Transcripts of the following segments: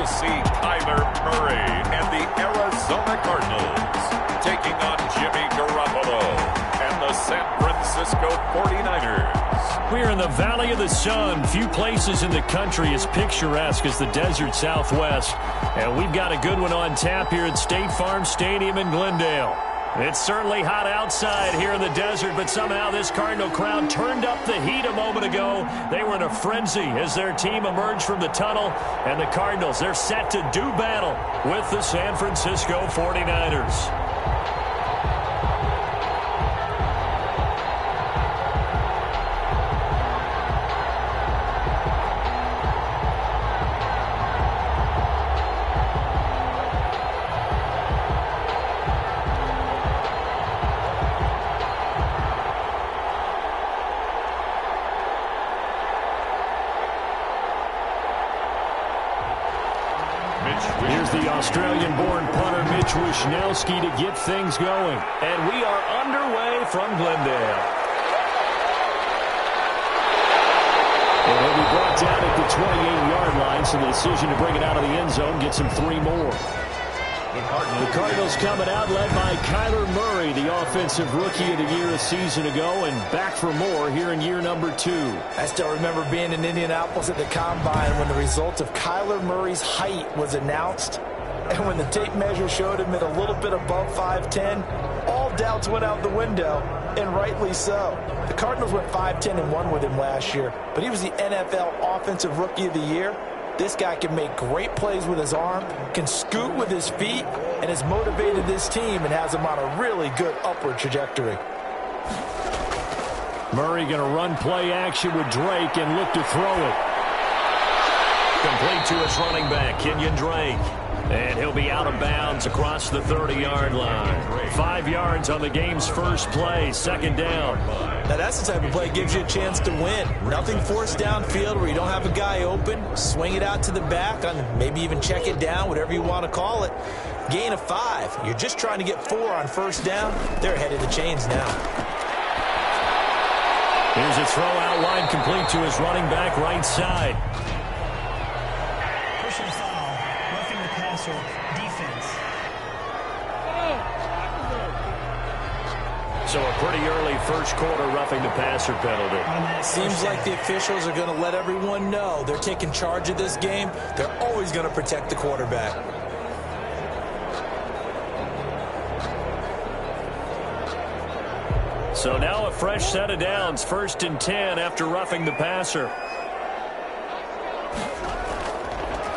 will see Kyler Murray and the Arizona Cardinals taking on Jimmy Garoppolo and the San Francisco 49ers. We're in the Valley of the Sun. Few places in the country as picturesque as the desert Southwest. And we've got a good one on tap here at State Farm Stadium in Glendale. It's certainly hot outside here in the desert, but somehow this Cardinal crowd turned up the heat a moment ago. They were in a frenzy as their team emerged from the tunnel. And the Cardinals, they're set to do battle with the San Francisco 49ers. Here's the Australian-born punter Mitch Wishnowsky to get things going. And we are underway from Glendale. And he'll be brought down at the 28-yard line, so the decision to bring it out of the end zone gets him 3 more. The Cardinals coming out led by Kyler Murray, the offensive rookie of the year a season ago, and back for more here in year number 2. I still remember being in Indianapolis at the Combine when the result of Kyler Murray's height was announced. And when the tape measure showed him at a little bit above 5'10", all doubts went out the window, and rightly so. The Cardinals went 5-10-1 with him last year, but he was the NFL Offensive Rookie of the Year. This guy can make great plays with his arm, can scoot with his feet, and has motivated this team and has them on a really good upward trajectory. Murray going to run play action with Drake and look to throw it. Complete to his running back, Kenyon Drake. And he'll be out of bounds across the 30-yard line. 5 yards on the game's first play, second down. Now that's the type of play that gives you a chance to win. Nothing forced downfield where you don't have a guy open. Swing it out to the back, on maybe even check it down, whatever you want to call it. Gain of 5. You're just trying to get 4 on first down. They're ahead of the chains now. Here's a throw out line complete to his running back right side. Personal foul, roughing the passer, defense. So a pretty early first quarter roughing the passer penalty. Seems like the officials are going to let everyone know they're taking charge of this game. They're always going to protect the quarterback. So now a fresh set of downs, 1st and 10 after roughing the passer.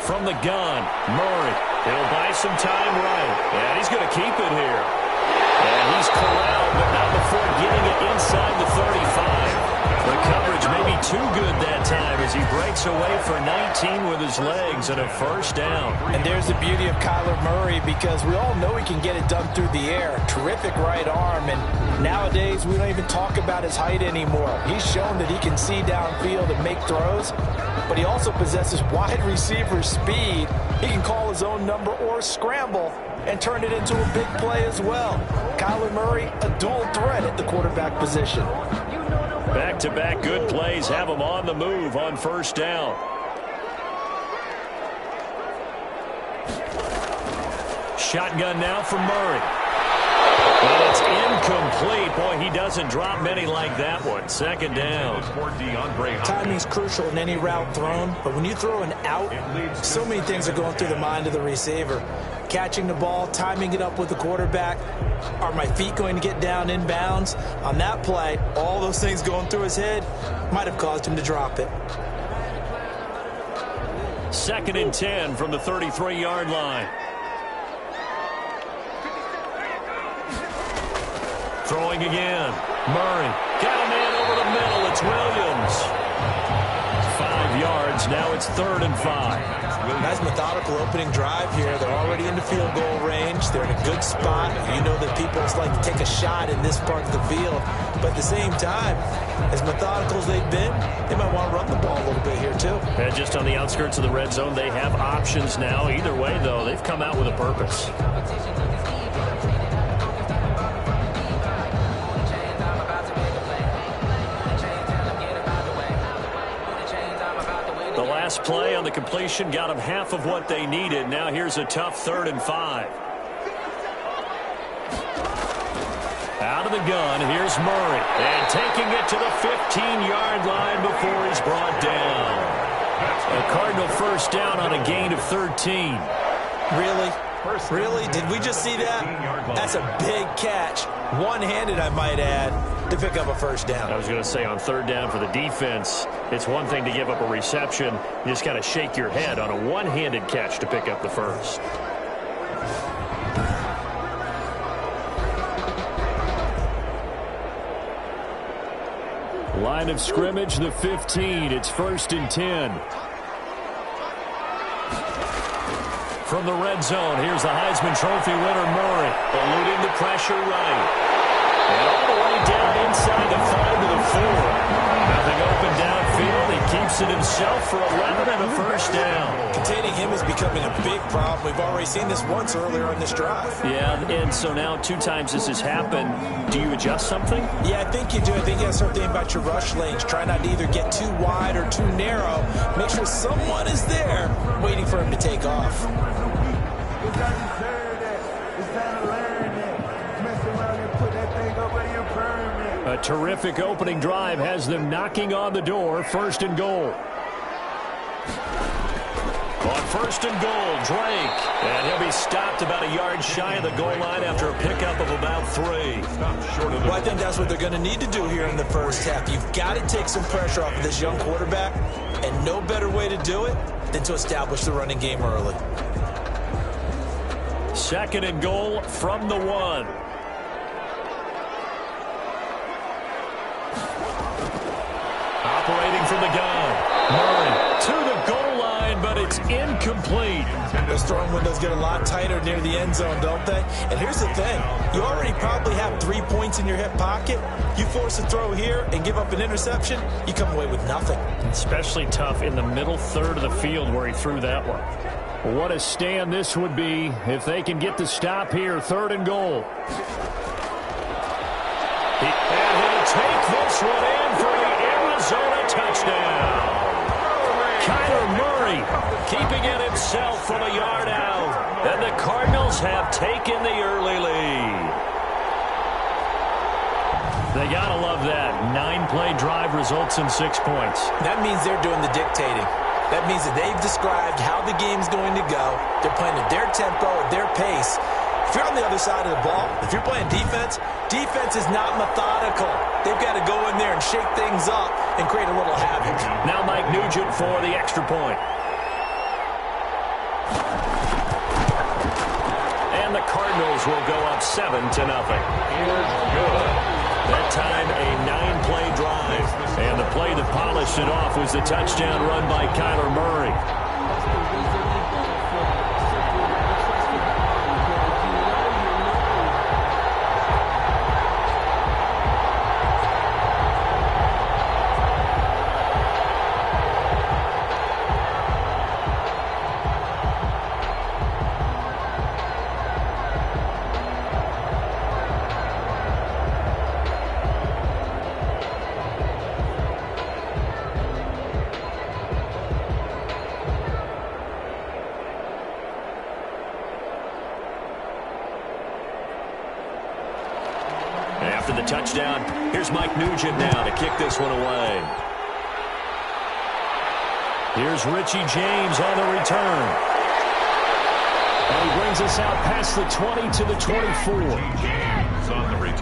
From the gun, Murray. He'll buy some time right. And he's going to keep it here. And he's corralled, but not before getting it inside the 35. The coverage may be too good that time as he breaks away for 19 with his legs and a first down. And there's the beauty of Kyler Murray, because we all know he can get it done through the air. Terrific right arm, and nowadays we don't even talk about his height anymore. He's shown that he can see downfield and make throws, but he also possesses wide receiver speed. He can call his own number or scramble and turn it into a big play as well. Kyler Murray, a dual threat at the quarterback position. Back-to-back good plays have him on the move on first down. Shotgun now for Murray. And it's incomplete. Boy, he doesn't drop many like that one. Second down. Timing's crucial in any route thrown, but when you throw an out, so many things are going through the mind of the receiver. Catching the ball, timing it up with the quarterback. Are my feet going to get down in bounds? On that play, all those things going through his head might have caused him to drop it. 2nd and 10 from the 33-yard line. Throwing again. Murray. Got a man over the middle. It's Williams. 5 yards. Now it's 3rd and 5. Nice methodical opening drive here. They're already in the field goal range. They're in a good spot. You know that people just like to take a shot in this part of the field. But at the same time, as methodical as they've been, they might want to run the ball a little bit here too. And just on the outskirts of the red zone, they have options now. Either way, though, they've come out with a purpose. last play on the completion got them half of what they needed. Now here's a tough 3rd and 5. Out of the gun, here's Murray. And taking it to the 15-yard line before he's brought down. A Cardinal first down on a gain of 13. Really? Really? Did we just see that? That's a big catch. One-handed, I might add, to pick up a first down. I was going to say on 3rd down for the defense, it's one thing to give up a reception. You just got to shake your head on a one-handed catch to pick up the first. Line of scrimmage, the 15. It's 1st and 10. From the red zone, here's the Heisman Trophy winner, Murray. Eluding the pressure right. And all the way down inside the 5 to the 4. Nothing open downfield. He keeps it himself for 11 and a first down. Containing him is becoming a big problem. We've already seen this once earlier in this drive. Yeah, and so now 2 times this has happened. Do you adjust something? Yeah, I think you do. I think you got to start thinking about your rush lanes. Try not to either get too wide or too narrow. Make sure someone is there waiting for him to take off. A terrific opening drive has them knocking on the door. 1st and goal. On 1st and goal, Drake. And he'll be stopped about a yard shy of the goal line after a pickup of about 3. Well, I think that's what they're going to need to do here in the first half. You've got to take some pressure off of this young quarterback, and no better way to do it than to establish the running game early. 2nd and goal from the 1. Operating from the gun. Murray to the goal line, but it's incomplete. Those throwing windows get a lot tighter near the end zone, don't they? And here's the thing. You already probably have 3 points in your hip pocket. You force a throw here and give up an interception, you come away with nothing. Especially tough in the middle 3rd of the field where he threw that one. What a stand this would be if they can get the stop here. 3rd and goal. And he'll take this one in for the Arizona touchdown. Kyler Murray keeping it himself from a yard out. And the Cardinals have taken the early lead. They got to love that. 9-play drive results in 6 points. That means they're doing the dictating. That means that they've described how the game's going to go. They're playing at their tempo, at their pace. If you're on the other side of the ball, if you're playing defense, defense is not methodical. They've got to go in there and shake things up and create a little havoc. Now Mike Nugent for the extra point. And the Cardinals will go up 7-0. That time a 9-play drive. And the play that polished it off was the touchdown run by Kyler Murray. After the touchdown, here's Mike Nugent now to kick this one away. Here's Richie James on the return. And he brings us out past the 20 to the 24.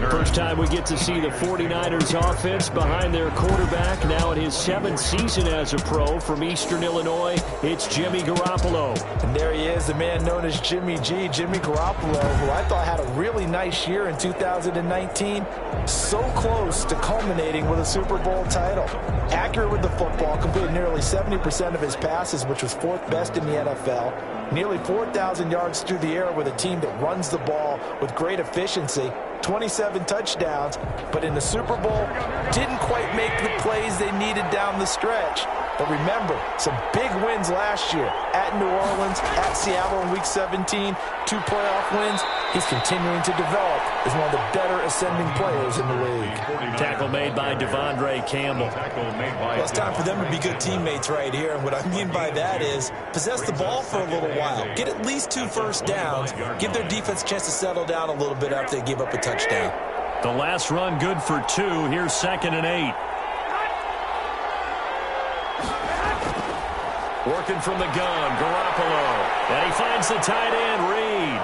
First time we get to see the 49ers offense behind their quarterback. Now in his 7th season as a pro from Eastern Illinois, it's Jimmy Garoppolo. And there he is, the man known as Jimmy G, Jimmy Garoppolo, who I thought had a really nice year in 2019. So close to culminating with a Super Bowl title. Accurate with the football, completed nearly 70% of his passes, which was 4th best in the NFL. Nearly 4,000 yards through the air with a team that runs the ball with great efficiency. 27 touchdowns, but in the Super Bowl, didn't quite make the plays they needed down the stretch. But remember, some big wins last year at New Orleans, at Seattle in Week 17, 2 playoff wins. He's continuing to develop as one of the better ascending players in the league. Tackle made by Devondre Campbell. Well, it's time for them to be good teammates right here. And what I mean by that is possess the ball for a little while. Get at least 2 first downs. Give their defense a chance to settle down a little bit after they give up a touchdown. The last run good for 2. Here's 2nd and 8. Working from the gun, Garoppolo. And he finds the tight end, Reed.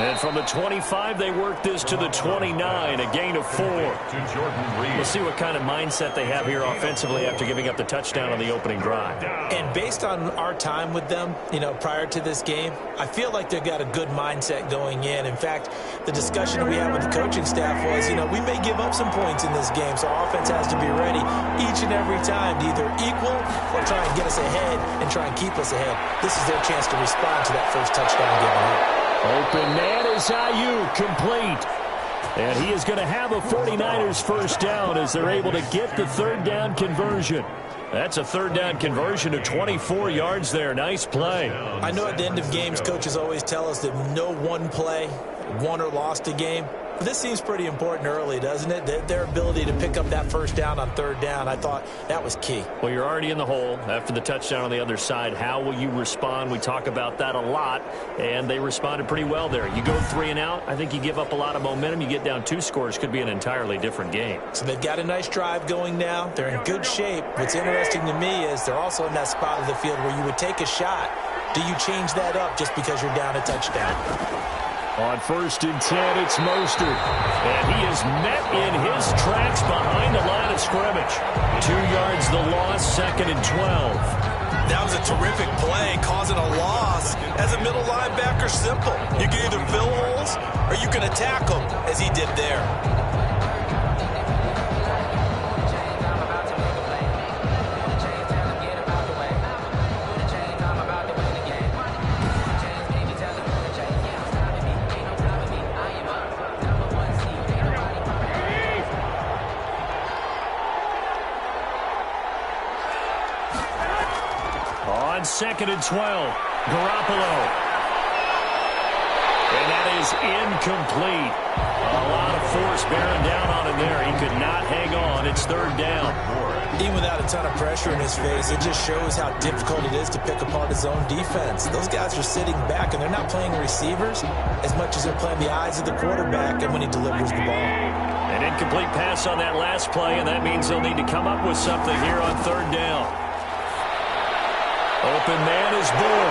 And from the 25, they work this to the 29, a gain of 4. We'll see what kind of mindset they have here offensively after giving up the touchdown on the opening drive. And based on our time with them, prior to this game, I feel like they've got a good mindset going in. In fact, the discussion we had with the coaching staff was, we may give up some points in this game, so our offense has to be ready each and every time to either equal or try and get us ahead and try and keep us ahead. This is their chance to respond to that first touchdown given up. Open man is Ayuk, complete. And he is going to have a 49ers first down as they're able to get the 3rd down conversion. That's a 3rd down conversion of 24 yards there. Nice play. I know at the end of games, coaches always tell us that no one play won or lost a game. But this seems pretty important early, doesn't it? Their ability to pick up that first down on 3rd down, I thought that was key. Well, you're already in the hole after the touchdown on the other side. How will you respond? We talk about that a lot, and they responded pretty well there. You go 3 and out, I think you give up a lot of momentum. You get down 2 scores, could be an entirely different game. So they've got a nice drive going now. They're in good shape. What's interesting to me is they're also in that spot of the field where you would take a shot. Do you change that up just because you're down a touchdown? On 1st and 10, it's Mostert. And he is met in his tracks behind the line of scrimmage. 2 yards the loss, 2nd and 12. That was a terrific play, causing a loss. As a middle linebacker, simple. You can either fill holes or you can attack them, as he did there. On 2nd and 12, Garoppolo. And that is incomplete. A lot of force bearing down on him there. He could not hang on. It's 3rd down. Even without a ton of pressure in his face, it just shows how difficult it is to pick apart his own defense. Those guys are sitting back, and they're not playing receivers as much as they're playing the eyes of the quarterback and when he delivers the ball. An incomplete pass on that last play, and that means they'll need to come up with something here on 3rd down. Open man is Bull.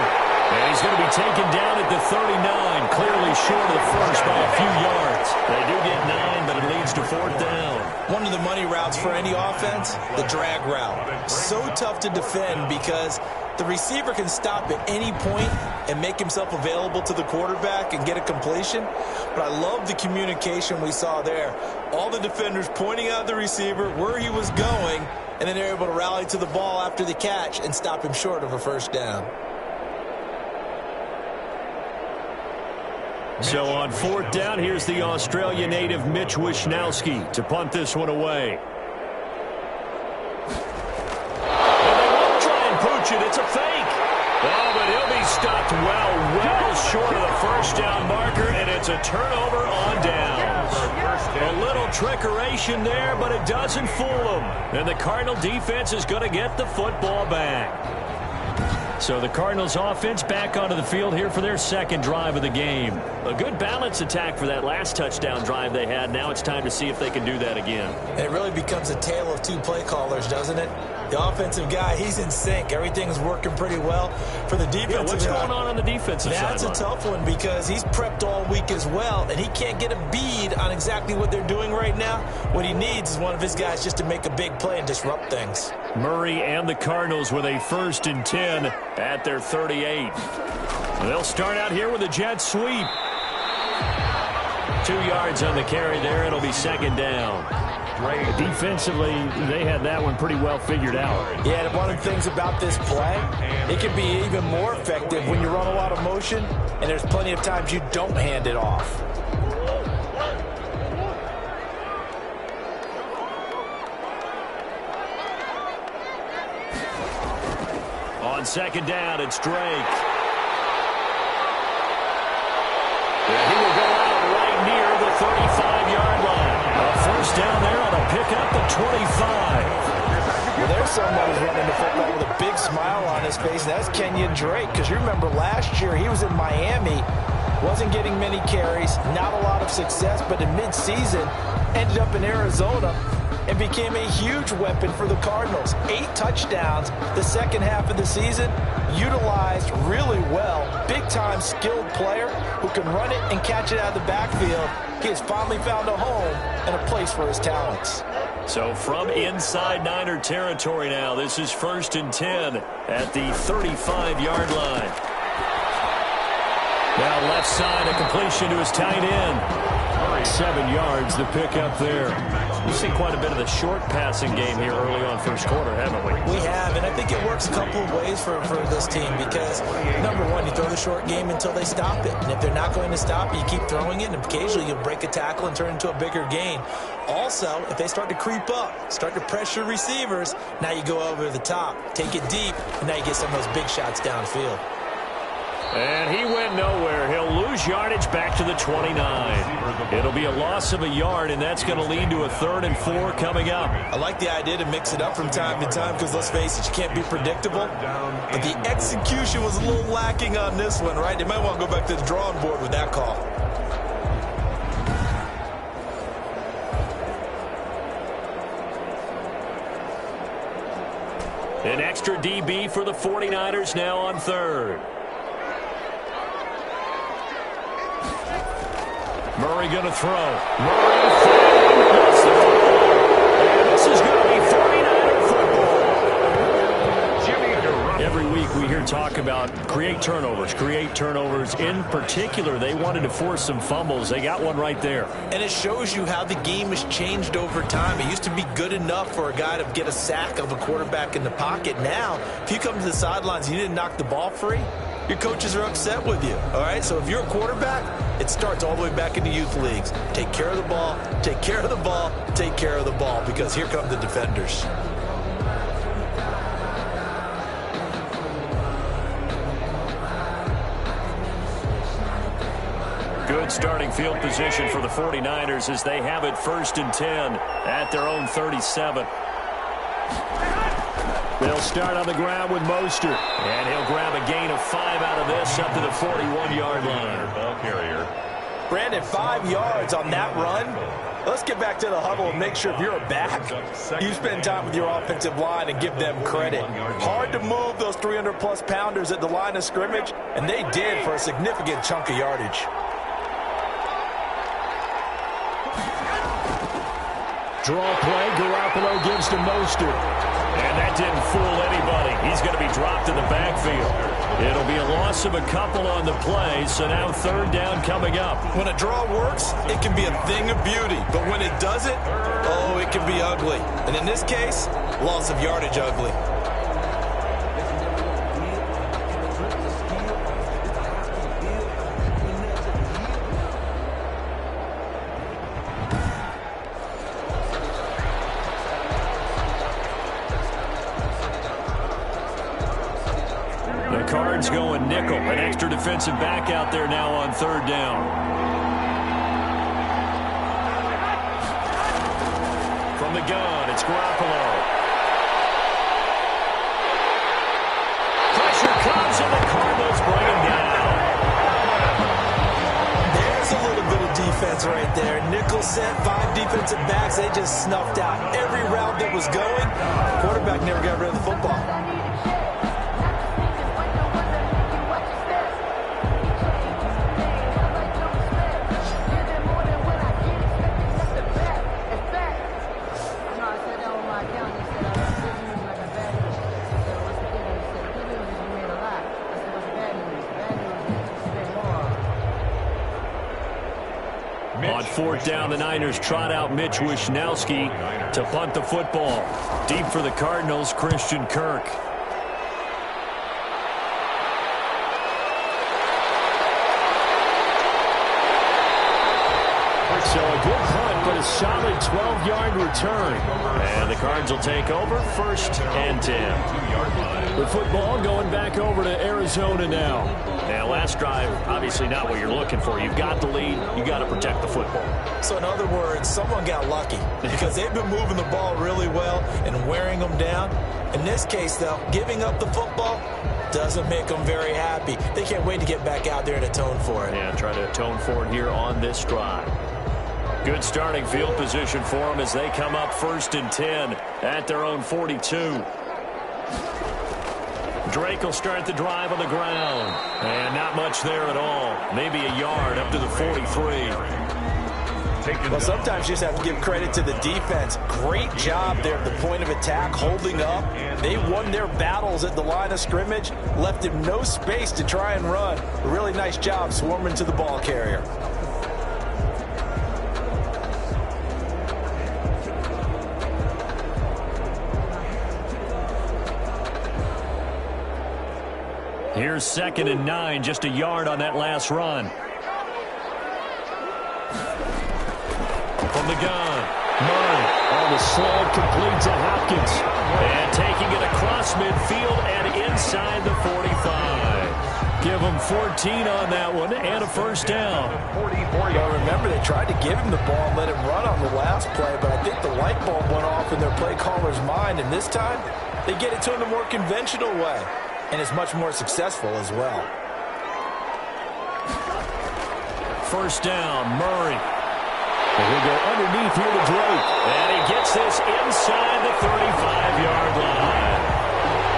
And he's going to be taken down at the 39, clearly short of the first by a few yards. They do get 9, but it leads to 4th down. One of the money routes for any offense, the drag route. So tough to defend because the receiver can stop at any point and make himself available to the quarterback and get a completion. But I love the communication we saw there. All the defenders pointing out the receiver, where he was going, and then they're able to rally to the ball after the catch and stop him short of a first down. So on 4th down, here's the Australia native Mitch Wishnowski to punt this one away. And they won't try and pooch it. It's a fake. Oh, but he'll be stopped well short of the first down marker, and it's a turnover on downs. A little trickeration there, but it doesn't fool them. And the Cardinal defense is going to get the football back. So the Cardinals offense back onto the field here for their 2nd drive of the game. A good balance attack for that last touchdown drive they had. Now it's time to see if they can do that again. And it really becomes a tale of 2 play callers, doesn't it? The offensive guy, he's in sync. Everything's working pretty well. For the defensive guy, what's going on the defensive side? That's a tough one because he's prepped all week as well, and he can't get a bead on exactly what they're doing right now. What he needs is one of his guys just to make a big play and disrupt things. Murray and the Cardinals with a 1st and 10 at their 38. They'll start out here with a jet sweep. 2 yards on the carry there. It'll be 2nd down. Defensively, they had that one pretty well figured out. Yeah, and one of the things about this play, it can be even more effective when you run a lot of motion, and there's plenty of times you don't hand it off. On second down, it's Drake. And he will go out right near the 35-yard line. A first down there on a pickup at 25. Well, there's someone who's running the football with a big smile on his face, and that's Kenyon Drake. Because you remember last year he was in Miami, wasn't getting many carries, not a lot of success, but in midseason ended up in Arizona and became a huge weapon for the Cardinals. 8 touchdowns the second half of the season, utilized really well. Big-time skilled player who can run it and catch it out of the backfield. He has finally found a home and a place for his talents. So from inside Niner territory now, this is 1st and 10 at the 35-yard line. Now left side, a completion to his tight end. 7 yards, the pickup there. We've seen quite a bit of the short passing game here early on first quarter, haven't we? We have, and I think it works a couple of ways for this team because, number one, you throw the short game until they stop it. And if they're not going to stop it, you keep throwing it, and occasionally you'll break a tackle and turn it into a bigger gain. Also, if they start to creep up, start to pressure receivers, now you go over the top, take it deep, and now you get some of those big shots downfield. And he went nowhere. He'll lose yardage back to the 29. It'll be a loss of a yard, and that's going to lead to a 3rd and 4 coming up. I like the idea to mix it up from time to time because, let's face it, you can't be predictable. But the execution was a little lacking on this one, right? They might want to go back to the drawing board with that call. An extra DB for the 49ers now on 3rd. Murray going to throw. Murray finds the football. And this is going to be 49er football. Every week we hear talk about create turnovers. In particular, they wanted to force some fumbles. They got one right there. And it shows you how the game has changed over time. It used to be good enough for a guy to get a sack of a quarterback in the pocket. Now, if you come to the sidelines and you didn't knock the ball free, your coaches are upset with you, all right? So if you're a quarterback, it starts all the way back in the youth leagues. Take care of the ball, take care of the ball, take care of the ball, because here come the defenders. Good starting field position for the 49ers as they have it 1st and 10 at their own 37. They'll start on the ground with Mostert, and he'll grab a gain of 5 out of this up to the 41-yard line. Ball carrier. Brandon, 5 yards on that run. Let's get back to the huddle and make sure if you're a back, you spend time with your offensive line and give them credit. Hard to move those 300-plus pounders at the line of scrimmage, and they did for a significant chunk of yardage. Draw play, Garoppolo gives to Mostert. And that didn't fool anybody. He's going to be dropped in the backfield. It'll be a loss of a couple on the play, so now 3rd down coming up. When a draw works, it can be a thing of beauty. But when it doesn't, oh, it can be ugly. And in this case, loss of yardage ugly. Cards going nickel. An extra defensive back out there now on 3rd down. From the gun, it's Garoppolo. Pressure comes, and the Cardinals bring him down. There's a little bit of defense right there. Nickel set, 5 defensive backs. They just snuffed out every route that was going. Quarterback never got rid of the football. On 4th down, the Niners trot out Mitch Wishnowsky to punt the football. Deep for the Cardinals, Christian Kirk. So a good punt but a solid 12-yard return. And the Cards will take over 1st and 10. The football going back over to Arizona now. Now, last drive, obviously not what you're looking for. You've got the lead. You've got to protect the football. So, in other words, someone got lucky because they've been moving the ball really well and wearing them down. In this case, though, giving up the football doesn't make them very happy. They can't wait to get back out there and atone for it. Yeah, try to atone for it here on this drive. Good starting field position for them as they come up 1st and 10 at their own 42. Drake will start the drive on the ground. And not much there at all. Maybe a yard up to the 43. Well, sometimes you just have to give credit to the defense. Great job there at the point of attack, holding up. They won their battles at the line of scrimmage, left him no space to try and run. A really nice job swarming to the ball carrier. Here's 2nd and 9, just a yard on that last run. From the gun, Murray on the slant, complete to Hopkins. And taking it across midfield and inside the 45. Give him 14 on that one and a 1st down. Well, remember, they tried to give him the ball and let him run on the last play, but I think the light bulb went off in their play caller's mind, and this time they get it to him the more conventional way, and it's much more successful as well. 1st down, Murray. And he'll go underneath here to Drake. And he gets this inside the 35-yard line.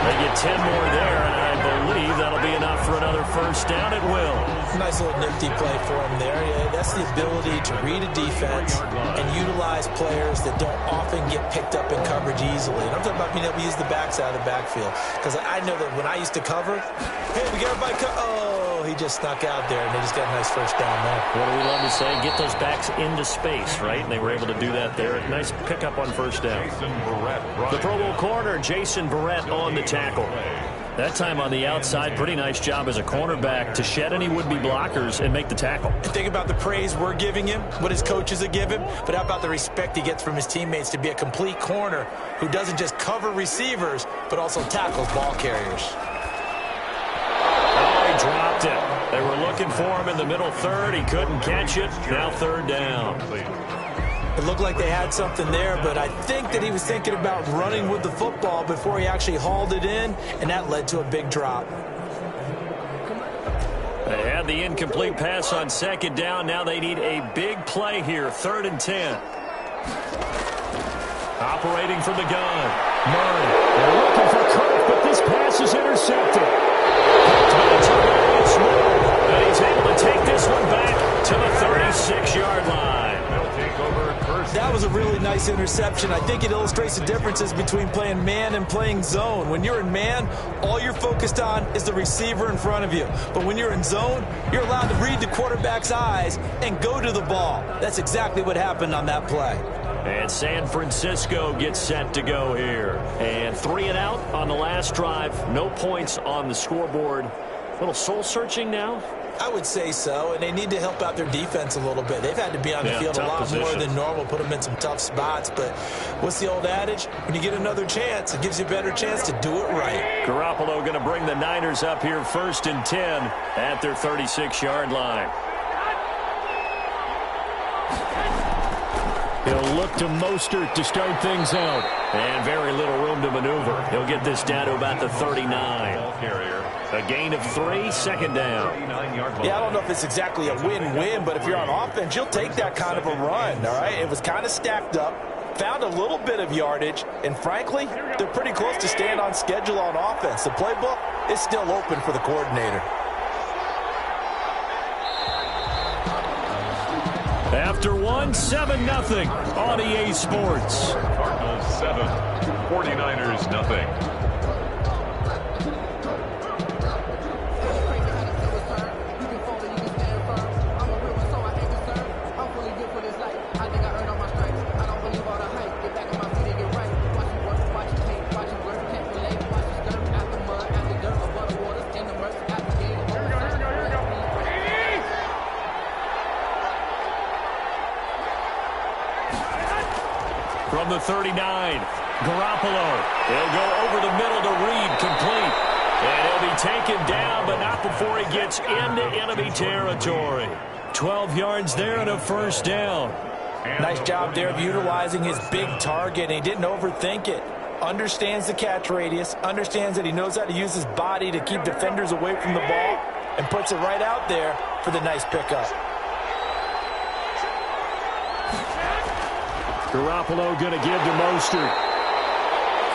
They get 10 more there, and I believe that'll be enough for another 1st down. It will. Nice little nifty play for him there. Yeah, that's the ability to read a defense and utilize players that don't often get picked up in coverage easily. And I'm talking about being able to use the backside of the backfield. Because I know that when I used to cover, hey, we got everybody oh, he just snuck out there, and they just got a nice 1st down there. What do we love to say? Get those backs into space, right? And they were able to do that there. Nice pickup on 1st down. The Pro Bowl corner, Jason Barrett, on the tackle. That time on the outside, pretty nice job as a cornerback to shed any would-be blockers and make the tackle. And think about the praise we're giving him, what his coaches are giving, but how about the respect he gets from his teammates to be a complete corner who doesn't just cover receivers, but also tackles ball carriers. Oh, he dropped it. They were looking for him in the middle third. He couldn't catch it. Now 3rd down. It looked like they had something there, but I think that he was thinking about running with the football before he actually hauled it in, and that led to a big drop. They had the incomplete pass on 2nd down. Now they need a big play here, 3rd and 10. Operating from the gun, Murray. They're looking for Kirk, but this pass is intercepted. And he's able to take this one back to the 36-yard line. That was a really nice interception. I think it illustrates the differences between playing man and playing zone. When you're in man, all you're focused on is the receiver in front of you. But when you're in zone, you're allowed to read the quarterback's eyes and go to the ball. That's exactly what happened on that play. And San Francisco gets set to go here. And 3 and out on the last drive. No points on the scoreboard. A little soul-searching now. I would say so, and they need to help out their defense a little bit. They've had to be on the field a lot more than normal, put them in some tough spots. But what's the old adage? When you get another chance, it gives you a better chance to do it right. Garoppolo going to bring the Niners up here 1st and 10 at their 36-yard line. He'll look to Mostert to start things out. And very little room to maneuver. He'll get this down to about the 39. A gain of 3, 2nd down. Yeah, I don't know if it's exactly a win-win, but if you're on offense, you'll take that kind of a run, all right? It was kind of stacked up, found a little bit of yardage, and frankly, they're pretty close to staying on schedule on offense. The playbook is still open for the coordinator. After 1, 7-0 on EA Sports. Cardinals 7, 49ers nothing. from the 39. Garoppolo. He'll go over the middle to Reed, complete. And he'll be taken down, but not before he gets into enemy territory. 12 yards there and a first down. Nice job there of utilizing his big target. He didn't overthink it. Understands the catch radius, understands that he knows how to use his body to keep defenders away from the ball, and puts it right out there for the nice pickup. Garoppolo going to give to Mostert.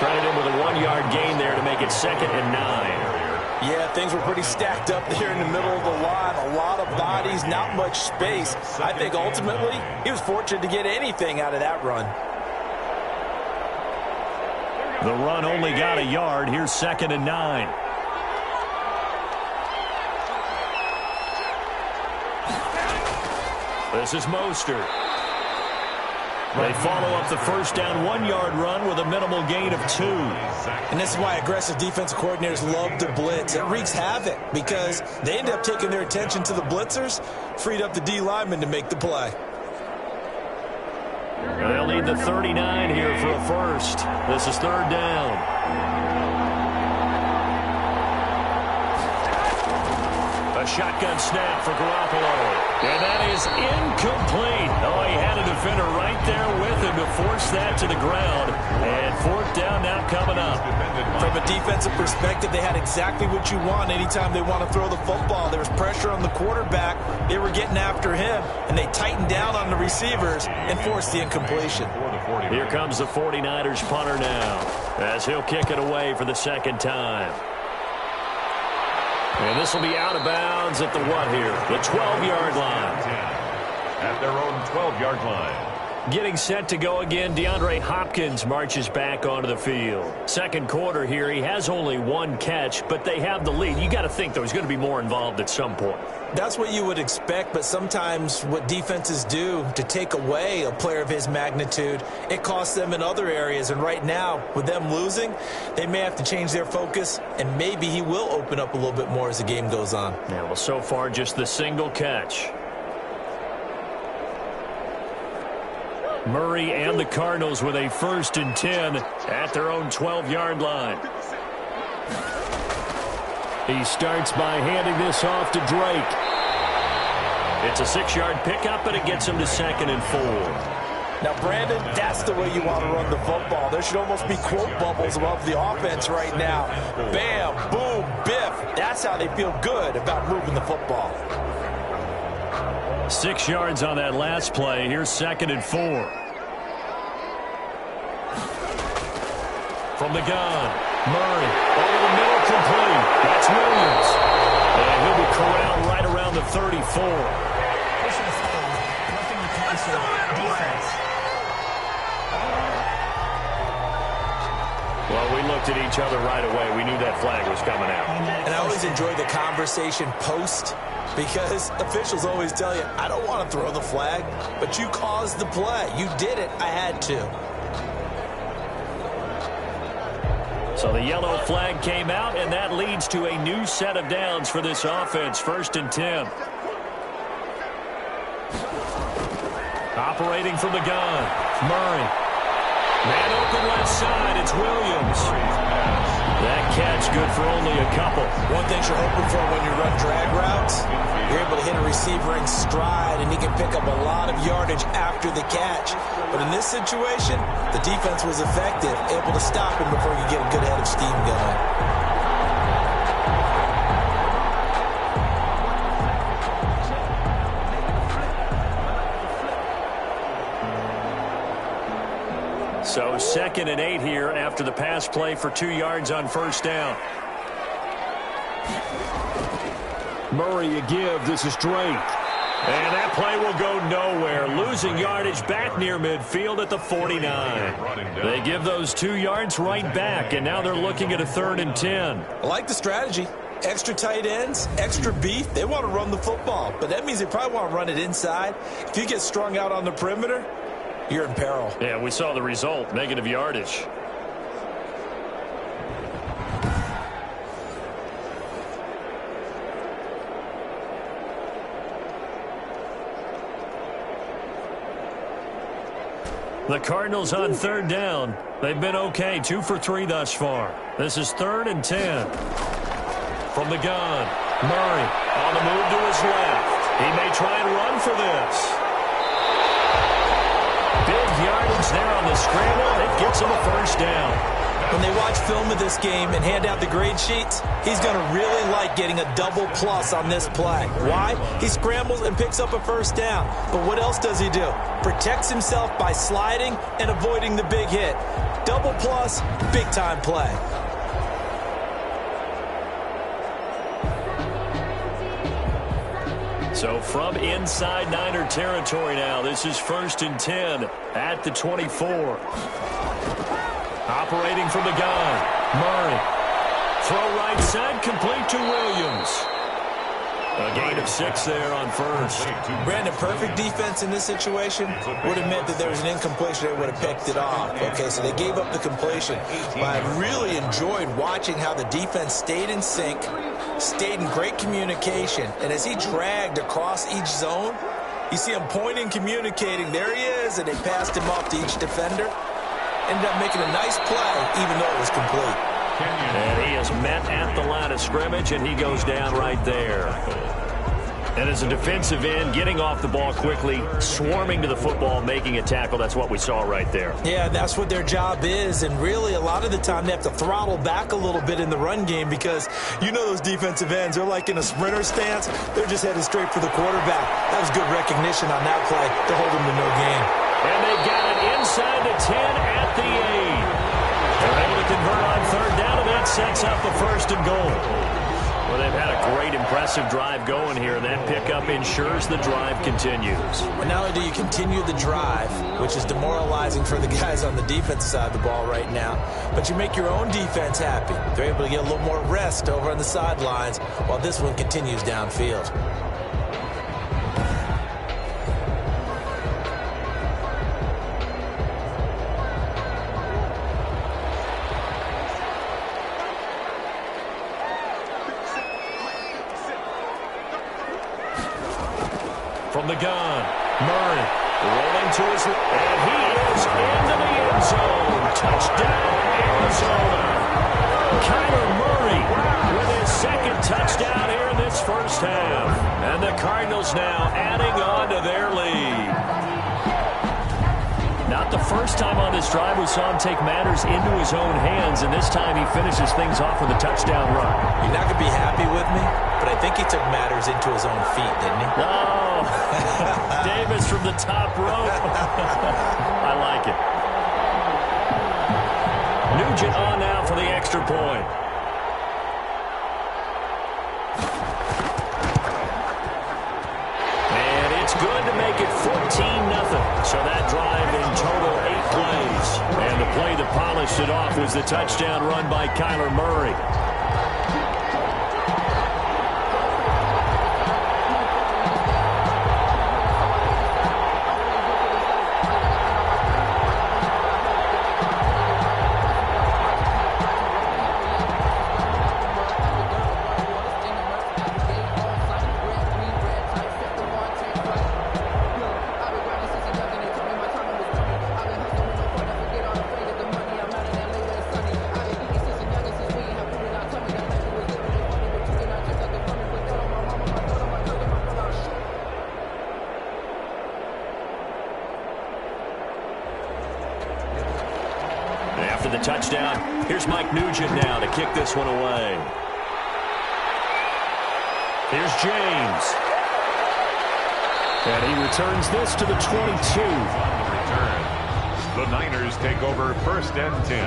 Credit him with a 1-yard gain there to make it 2nd and 9. Yeah, things were pretty stacked up there in the middle of the line. A lot of bodies, not much space. I think ultimately he was fortunate to get anything out of that run. The run only got a yard. Here's 2nd and 9. This is Mostert. They follow up the first down 1-yard run with a minimal gain of 2. And this is why aggressive defensive coordinators love to blitz. It wreaks havoc because they end up taking their attention to the blitzers, freed up the D lineman to make the play. They'll need the 39 here for a first. This is 3rd down. A shotgun snap for Garoppolo. And that is incomplete. Oh, he had a defender right there with him to force that to the ground. And 4th down now coming up. From a defensive perspective, they had exactly what you want anytime they want to throw the football. There was pressure on the quarterback. They were getting after him, and they tightened down on the receivers and forced the incompletion. Here comes the 49ers punter now as he'll kick it away for the 2nd time. And this will be out of bounds at the what here? The 12-yard line. At their own 12-yard line. Getting set to go again, DeAndre Hopkins marches back onto the field. Second quarter here, he has only 1 catch, but they have the lead. You got to think, though, he's going to be more involved at some point. That's what you would expect, but sometimes what defenses do to take away a player of his magnitude, it costs them in other areas. And right now, with them losing, they may have to change their focus, and maybe he will open up a little bit more as the game goes on. Yeah, well, so far, just the single catch. Murray and the Cardinals with a 1st and 10 at their own 12-yard line. He starts by handing this off to Drake. It's a 6-yard pickup, and it gets him to 2nd and 4. Now, Brandon, that's the way you want to run the football. There should almost be quote bubbles above the offense right now. Bam, boom, biff. That's how they feel good about moving the football. 6 yards on that last play. Here's 2nd and 4. From the gun, Murray over the middle, complete. That's Williams. And he'll be corralled right around the 34. Personal foul, roughing the passer, defense. Well, we looked at each other right away. We knew that flag was coming out. And I always enjoy the conversation post, because officials always tell you, I don't want to throw the flag, but you caused the play. You did it. I had to. So the yellow flag came out, and that leads to a new set of downs for this offense. 1st and 10. Operating from the gun, Murray. Man open left side, it's Williams. That catch good for only a couple. One thing you're hoping for when you run drag routes, you're able to hit a receiver in stride, and he can pick up a lot of yardage after the catch. But in this situation, the defense was effective, able to stop him before he could get a good head of steam going. So 2nd and 8 here after the pass play for 2 yards on 1st down. Murray a give. This is Drake. And that play will go nowhere. Losing yardage back near midfield at the 49. They give those 2 yards right back, and now they're looking at a 3rd and 10. I like the strategy. Extra tight ends, extra beef. They want to run the football, but that means they probably want to run it inside. If you get strung out on the perimeter, you're in peril. Yeah, we saw the result, negative yardage. The Cardinals on third down. They've been okay, 2 for 3 thus far. This is 3rd and 10. From the gun, Murray on the move to his left. He may try and run for this. Big yardage there on the scramble. It gets him a first down. When they watch film of this game and hand out the grade sheets, he's going to really like getting a double plus on this play. Why? He scrambles and picks up a first down. But what else does he do? Protects himself by sliding and avoiding the big hit. Double plus, big-time play. So from inside Niner territory now, this is 1st and 10 at the 24. Operating from the gun, Murray. Throw right side, complete to Williams. A gain of 6 there on first. Brandon, perfect defense in this situation would have meant that there was an incompletion. They would have picked it off. Okay, so they gave up the completion. But I really enjoyed watching how the defense stayed in sync, stayed in great communication. And as he dragged across each zone, you see him pointing, communicating. There he is, and they passed him off to each defender. Ended up making a nice play, even though it was complete. And he is met at the line of scrimmage, and he goes down right there. And as a defensive end, getting off the ball quickly, swarming to the football, making a tackle, that's what we saw right there. Yeah, that's what their job is, and really a lot of the time they have to throttle back a little bit in the run game because you know those defensive ends, they're like in a sprinter stance. They're just headed straight for the quarterback. That was good recognition on that play to hold them to no gain. And they got it inside the 10 at the 8. They're able to convert on third down, and that sets up the 1st and goal. Well, they've had a great, impressive drive going here, and that pickup ensures the drive continues. And not only do you continue the drive, which is demoralizing for the guys on the defensive side of the ball right now, but you make your own defense happy. They're able to get a little more rest over on the sidelines while this one continues downfield. From the gun, Murray rolling to his left, and he is into the end zone. Touchdown, Arizona. Kyler Murray with his 2nd touchdown here in this first half. And the Cardinals now adding on to their lead. Not the first time on this drive we saw him take matters into his own hands, and this time he finishes things off with a touchdown run. You're not going to be happy with me, but I think he took matters into his own feet, didn't he? Oh, Davis from the top rope. I like it. Nugent on now for the extra point. And it's good to make it 14-0. So that drive in total 8 plays. And the play that polished it off was the touchdown run by Kyler Murray. After the touchdown, here's Mike Nugent now to kick this one away. Here's James. And he returns this to the 22. The Niners take over 1st and 10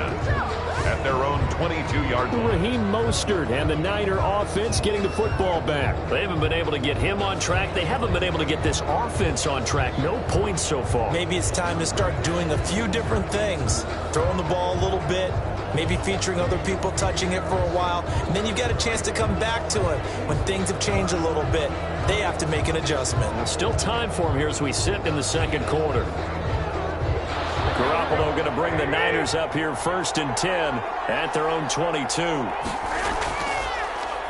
at their own 22-yard line. Raheem Mostert and the Niner offense getting the football back. They haven't been able to get him on track. They haven't been able to get this offense on track. No points so far. Maybe it's time to start doing a few different things. Throwing the ball a little bit, maybe featuring other people touching it for a while, and then you've got a chance to come back to it when things have changed a little bit. They have to make an adjustment. Still time for him here as we sit in the second quarter. Garoppolo going to bring the Niners up here 1st and 10 at their own 22.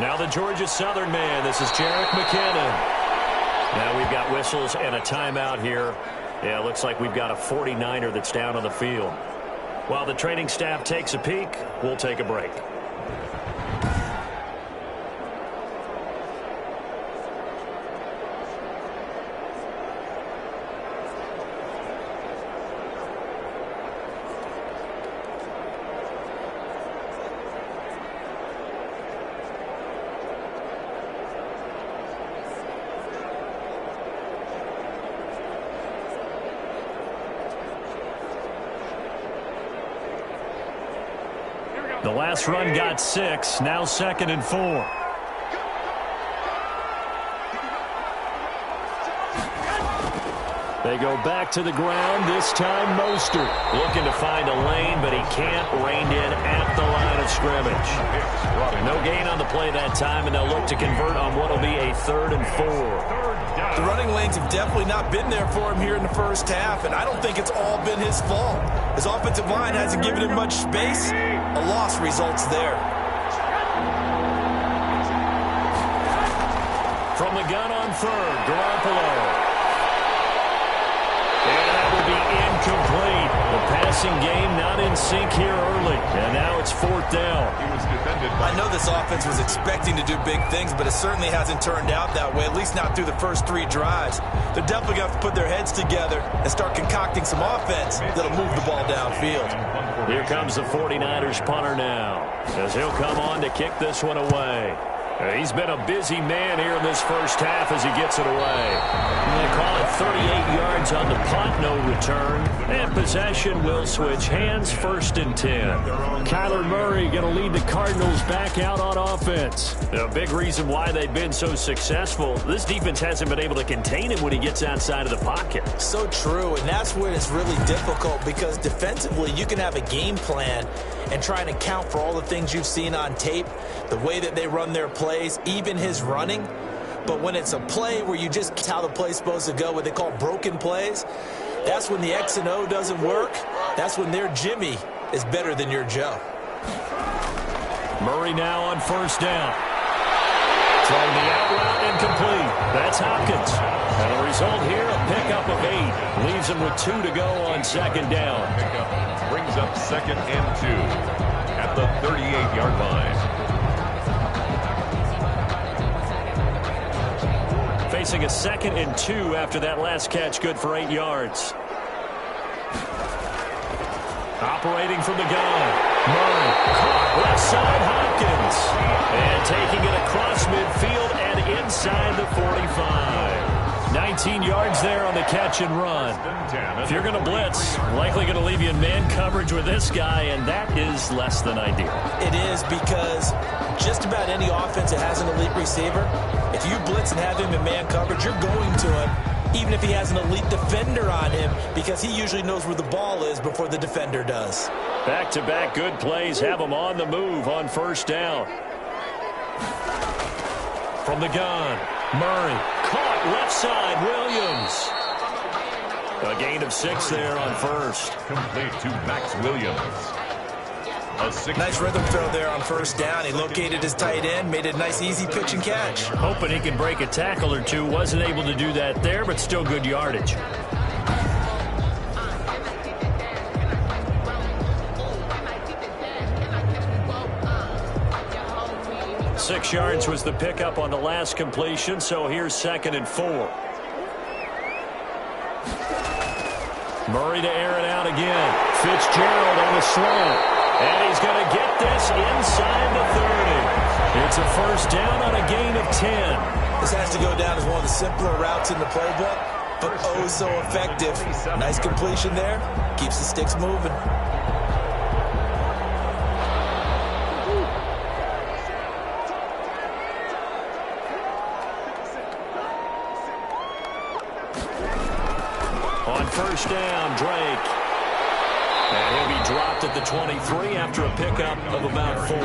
Now the Georgia Southern man. This is Jerick McKinnon. Now we've got whistles and a timeout here Yeah, it looks like we've got a 49er that's down on the field. While the training staff takes a peek, we'll take a break. The last run got 6, now 2nd and 4. They go back to the ground, this time Mostert. Looking to find a lane, but he can't. Reined in at the line of scrimmage. No gain on the play that time, and they'll look to convert on what will be a 3rd and 4. The running lanes have definitely not been there for him here in the first half, and I don't think it's all been his fault. His offensive line hasn't given him much space. A loss results there. From the gun on 3rd, Garoppolo. And that will be incomplete. The passing game not in sync here early. And now it's 4th down. I know this offense was expecting to do big things, but it certainly hasn't turned out that way, at least not through the first 3 drives. They're definitely going to have to put their heads together and start concocting some offense that'll move the ball downfield. Here comes the 49ers punter now, as he'll come on to kick this one away. He's been a busy man here in this first half as he gets it away. They call it 38 yards on the punt, no return. And possession will switch hands, 1st and 10. Kyler Murray going to lead the Cardinals back out on offense. A big reason why they've been so successful, this defense hasn't been able to contain him when he gets outside of the pocket. So true, and that's where it's really difficult because defensively you can have a game plan and try and account for all the things you've seen on tape, the way that they run their plays, even his running. But when it's a play where you just how the play's supposed to go, what they call broken plays, that's when the X and O doesn't work. That's when their Jimmy is better than your Joe. Murray now on 1st down. Throwing the out route incomplete. That's Hopkins. And the result here, a pickup of 8. Leaves him with 2 to go on 2nd down. Pickup brings up 2nd and 2 at the 38-yard line. Facing a 2nd and 2 after that last catch, good for 8 yards. Operating from the gun. Murray caught left side, Hopkins. And taking it across midfield and inside the 45. 19 yards there on the catch and run. If you're going to blitz, likely going to leave you in man coverage with this guy, and that is less than ideal. It is because just about any offense that has an elite receiver, if you blitz and have him in man coverage, you're going to him, even if he has an elite defender on him, because he usually knows where the ball is before the defender does. Back-to-back good plays have him on the move on 1st down. From the gun, Murray caught left side, Williams. A gain of 6 there on 1st. Complete to Max Williams. Nice rhythm throw there on 1st down. He located his tight end, made a nice easy pitch and catch. Hoping he can break a tackle or two. Wasn't able to do that there, but still good yardage. Six yards was the pickup on the last completion, so here's 2nd and 4. Murray to air it out again. Fitzgerald on the slant. And he's going to get this inside the 30. It's a 1st down on a gain of 10. This has to go down as one of the simpler routes in the playbook, but oh so effective. Nice completion there. Keeps the sticks moving. On 1st down, Drake. And he'll be dropped at the 23 after a pickup of about 4.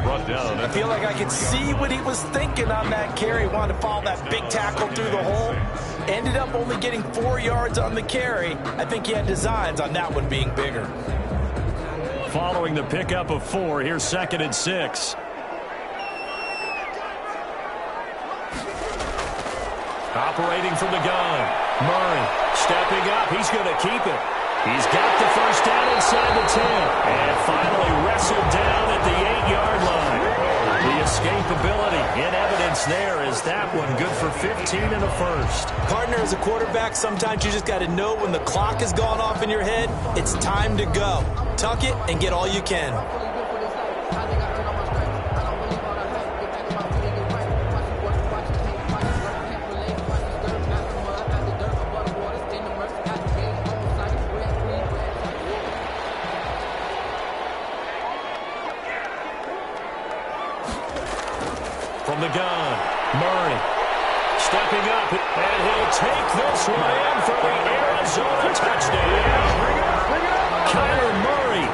Brought down. I feel like I could see what he was thinking on that carry. Wanted to follow that big tackle through the hole. Ended up only getting 4 yards on the carry. I think he had designs on that one being bigger. Following the pickup of 4, here's 2nd and 6. Operating from the gun. Murray stepping up. He's going to keep it. He's got the first down inside the 10. And finally wrestled down at the 8-yard line. The escapability in evidence there is that one good for 15 and a first. Partner, as a quarterback, sometimes you just got to know when the clock has gone off in your head, it's time to go. Tuck it and get all you can. From the gun, Murray stepping up, and he'll take this one in for the Arizona touchdown. Kyler Murray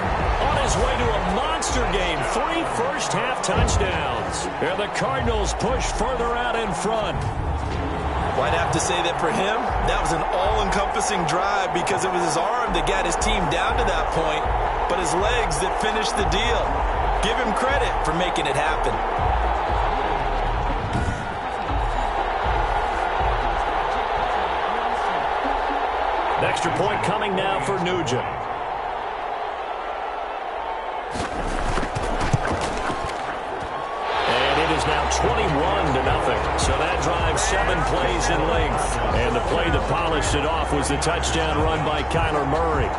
on his way to a monster game, 3 first-half touchdowns. And the Cardinals push further out in front. Well, I'd have to say that for him, that was an all-encompassing drive because it was his arm that got his team down to that point, but his legs that finished the deal. Give him credit for making it happen. Extra point coming now for Nugent. And it is now 21-0. So that drive 7 plays in length. And the play that polished it off was the touchdown run by Kyler Murray.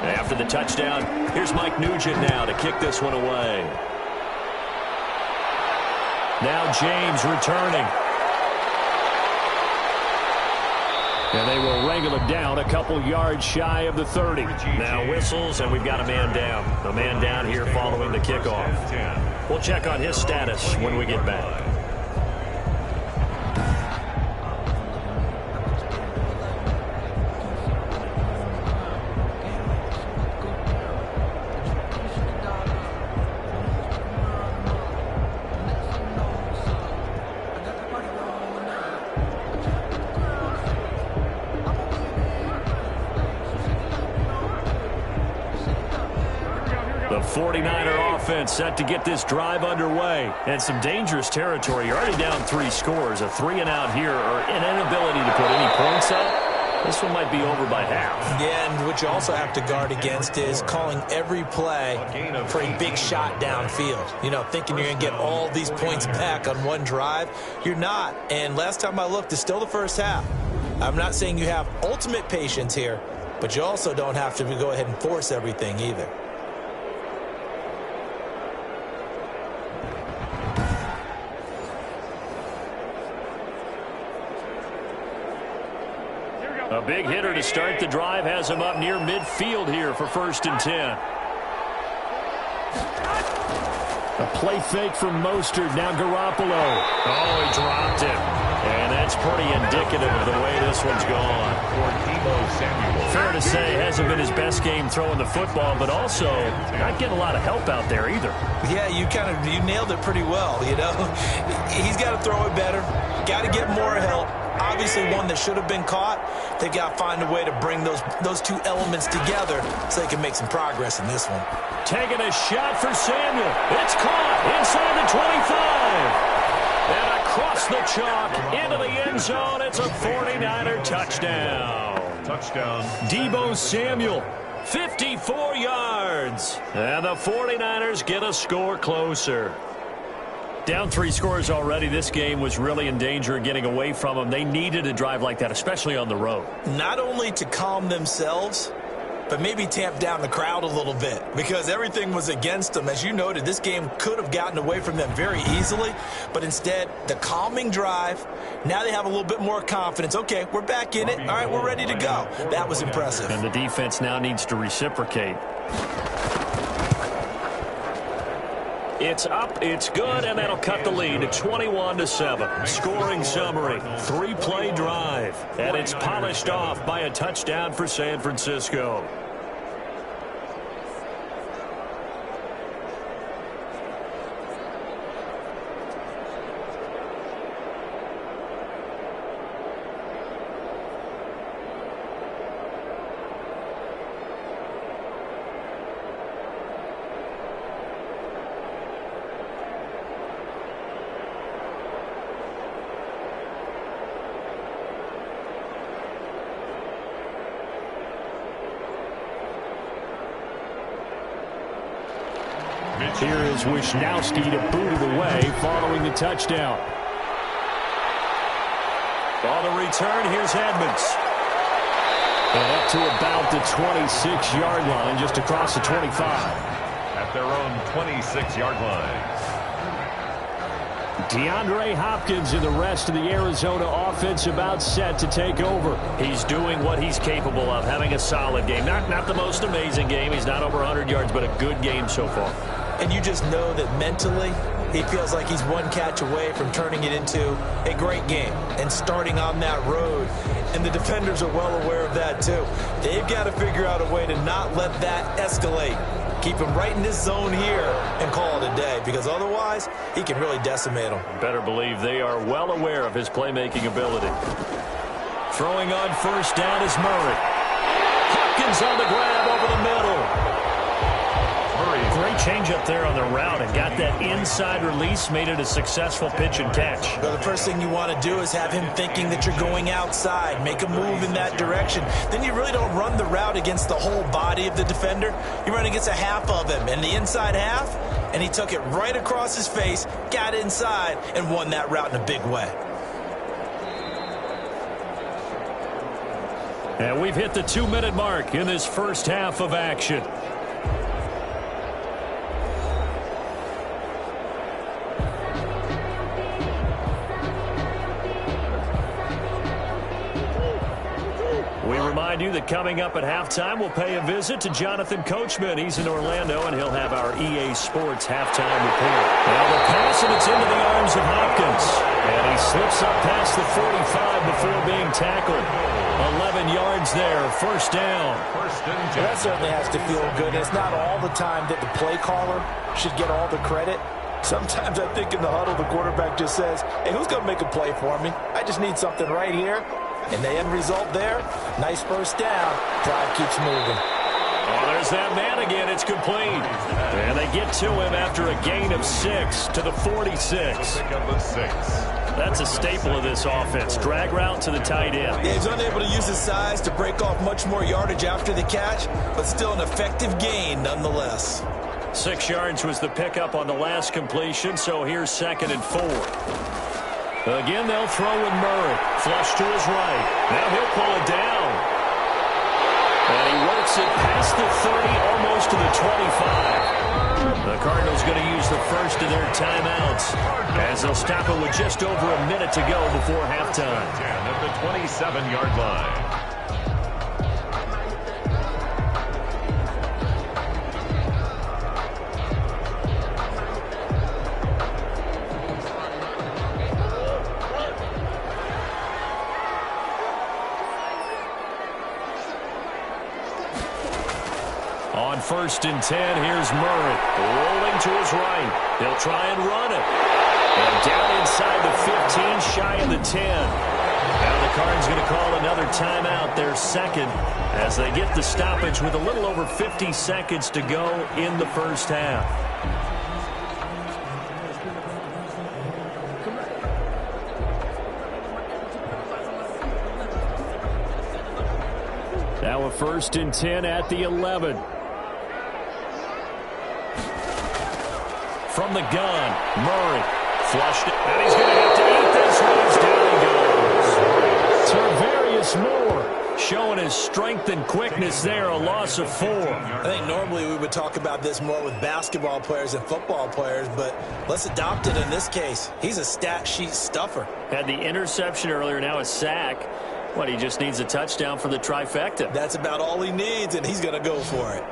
After the touchdown, here's Mike Nugent now to kick this one away. Now James returning. And they will wrangle it down a couple yards shy of the 30. Now whistles, and we've got a man down. A man down here following the kickoff. We'll check on his status when we get back. The 49er offense set to get this drive underway. And some dangerous territory. You're already down 3 scores. A 3-and-out here, or an inability to put any points up. This one might be over by half. Yeah, and what you also have to guard against is calling every play for a big shot downfield. You know, thinking you're going to get all these points back on one drive. You're not. And last time I looked, it's still the first half. I'm not saying you have ultimate patience here, but you also don't have to go ahead and force everything either. A big hitter to start the drive has him up near midfield here for 1st and 10. A play fake from Mostert. Now Garoppolo. Oh, he dropped it. And that's pretty indicative of the way this one's gone. Fair to say, hasn't been his best game throwing the football, but also not getting a lot of help out there either. Yeah, you nailed it pretty well, you know. He's got to throw it better. Got to get more help. Obviously one that should have been caught. They got to find a way to bring those two elements together so they can make some progress in this one. Taking a shot for Samuel. It's caught inside the 25. And across the chalk into the end zone. It's a 49er touchdown. Touchdown. Deebo Samuel, 54 yards. And the 49ers get a score closer. Down 3 scores already. This game was really in danger of getting away from them. They needed a drive like that, especially on the road. Not only to calm themselves, but maybe tamp down the crowd a little bit because everything was against them. As you noted, this game could have gotten away from them very easily, but instead, the calming drive, now they have a little bit more confidence. Okay, we're back in it. All right, we're ready to go. That was impressive. And the defense now needs to reciprocate. It's up, it's good, and that'll cut the lead to 21-7. Scoring summary, 3-play drive, and it's polished off by a touchdown for San Francisco. Here is Wisnowski to boot it away following the touchdown. On the return, here's Edmonds. And up to about the 26-yard line, just across the 25. At their own 26-yard line. DeAndre Hopkins and the rest of the Arizona offense about set to take over. He's doing what he's capable of, having a solid game. Not the most amazing game. He's not over 100 yards, but a good game so far. And you just know that mentally he feels like he's one catch away from turning it into a great game and starting on that road. And the defenders are well aware of that too. They've got to figure out a way to not let that escalate. Keep him right in this zone here and call it a day, because otherwise he can really decimate them. Better believe they are well aware of his playmaking ability. Throwing on first down is Murray. Hopkins on the grab over the middle. Great change up there on the route and got that inside release, made it a successful pitch and catch. Well, the first thing you want to do is have him thinking that you're going outside, make a move in that direction. Then you really don't run the route against the whole body of the defender. You run against a half of him, and the inside half, and he took it right across his face, got inside, and won that route in a big way. And we've hit the 2-minute mark in this first half of action. Remind you that coming up at halftime, we'll pay a visit to Jonathan Coachman. He's in Orlando, and he'll have our EA Sports halftime report. Now the pass, and it's into the arms of Hopkins. And he slips up past the 45 before being tackled. 11 yards there, first down. That certainly has to feel good. It's not all the time that the play caller should get all the credit. Sometimes I think in the huddle, the quarterback just says, hey, who's going to make a play for me? I just need something right here. And the end result there, nice first down. Drive keeps moving. Oh, there's that man again. It's complete. And they get to him after a gain of 6 to the 46. That's a staple of this offense. Drag route to the tight end. Yeah, he's unable to use his size to break off much more yardage after the catch, but still an effective gain nonetheless. 6 yards was the pickup on the last completion, so here's 2nd and 4. Again, they'll throw with Murray. Flush to his right. Now he'll pull it down. And he works it past the 30, almost to the 25. The Cardinals going to use the first of their timeouts as they'll stop it with just over a minute to go before halftime. 10 at the 27-yard line. On 1st and 10, here's Murray. Rolling to his right. They'll try and run it. And down inside the 15, shy of the 10. Now the Cardinals going to call another timeout, their second, as they get the stoppage with a little over 50 seconds to go in the first half. Now a 1st and 10 at the 11. From the gun, Murray flushed it, and he's going to have to eat this one as down he goes. Tarvarius Moore showing his strength and quickness there, a loss of 4. I think normally we would talk about this more with basketball players and football players, but let's adopt it in this case. He's a stat sheet stuffer. Had the interception earlier, now a sack. What, he just needs a touchdown for the trifecta. That's about all he needs, and he's going to go for it.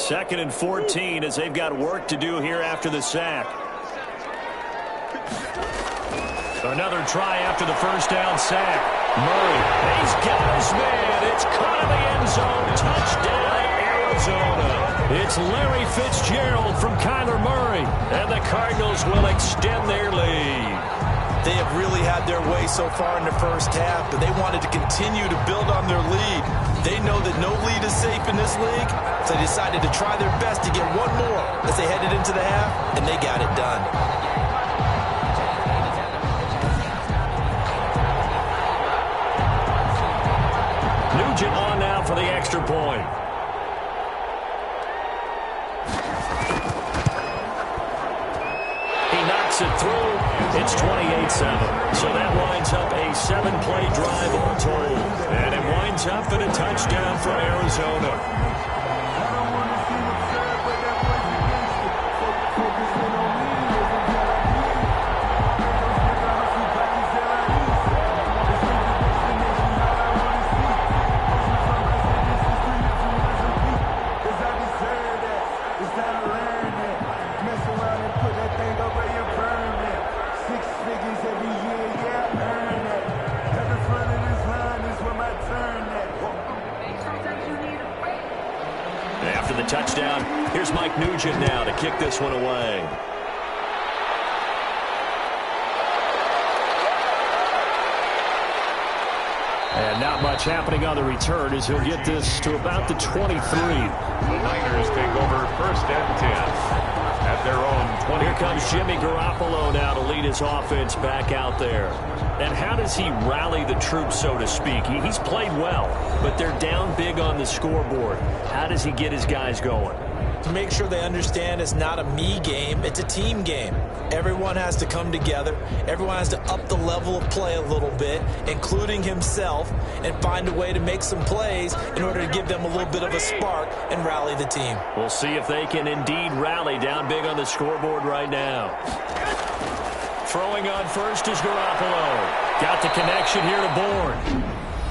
2nd and 14 as they've got work to do here after the sack. Another try after the first down sack. Murray, he's got his man. It's caught in the end zone. Touchdown, Arizona. It's Larry Fitzgerald from Kyler Murray. And the Cardinals will extend their lead. They have really had their way so far in the first half, but they wanted to continue to build on their lead. They know that no lead is safe in this league, so they decided to try their best to get one more as they headed into the half, and they got it done. Nugent on now for the extra point. He knocks it through. It's 28-7. So that winds up a 7-play drive all told. And it winds up in a touchdown for Arizona. After the touchdown, here's Mike Nugent now to kick this one away. And not much happening on the return as he'll get this to about the 23. The Niners take over 1st and 10 at their own 20. Here comes Jimmy Garoppolo now to lead his offense back out there. And how does he rally the troops, so to speak? He's played well, but they're down big on the scoreboard. How does he get his guys going? To make sure they understand it's not a me game, it's a team game. Everyone has to come together. Everyone has to up the level of play a little bit, including himself, and find a way to make some plays in order to give them a little bit of a spark and rally the team. We'll see if they can indeed rally down big on the scoreboard right now. Throwing on first is Garoppolo. Got the connection here to Bourne.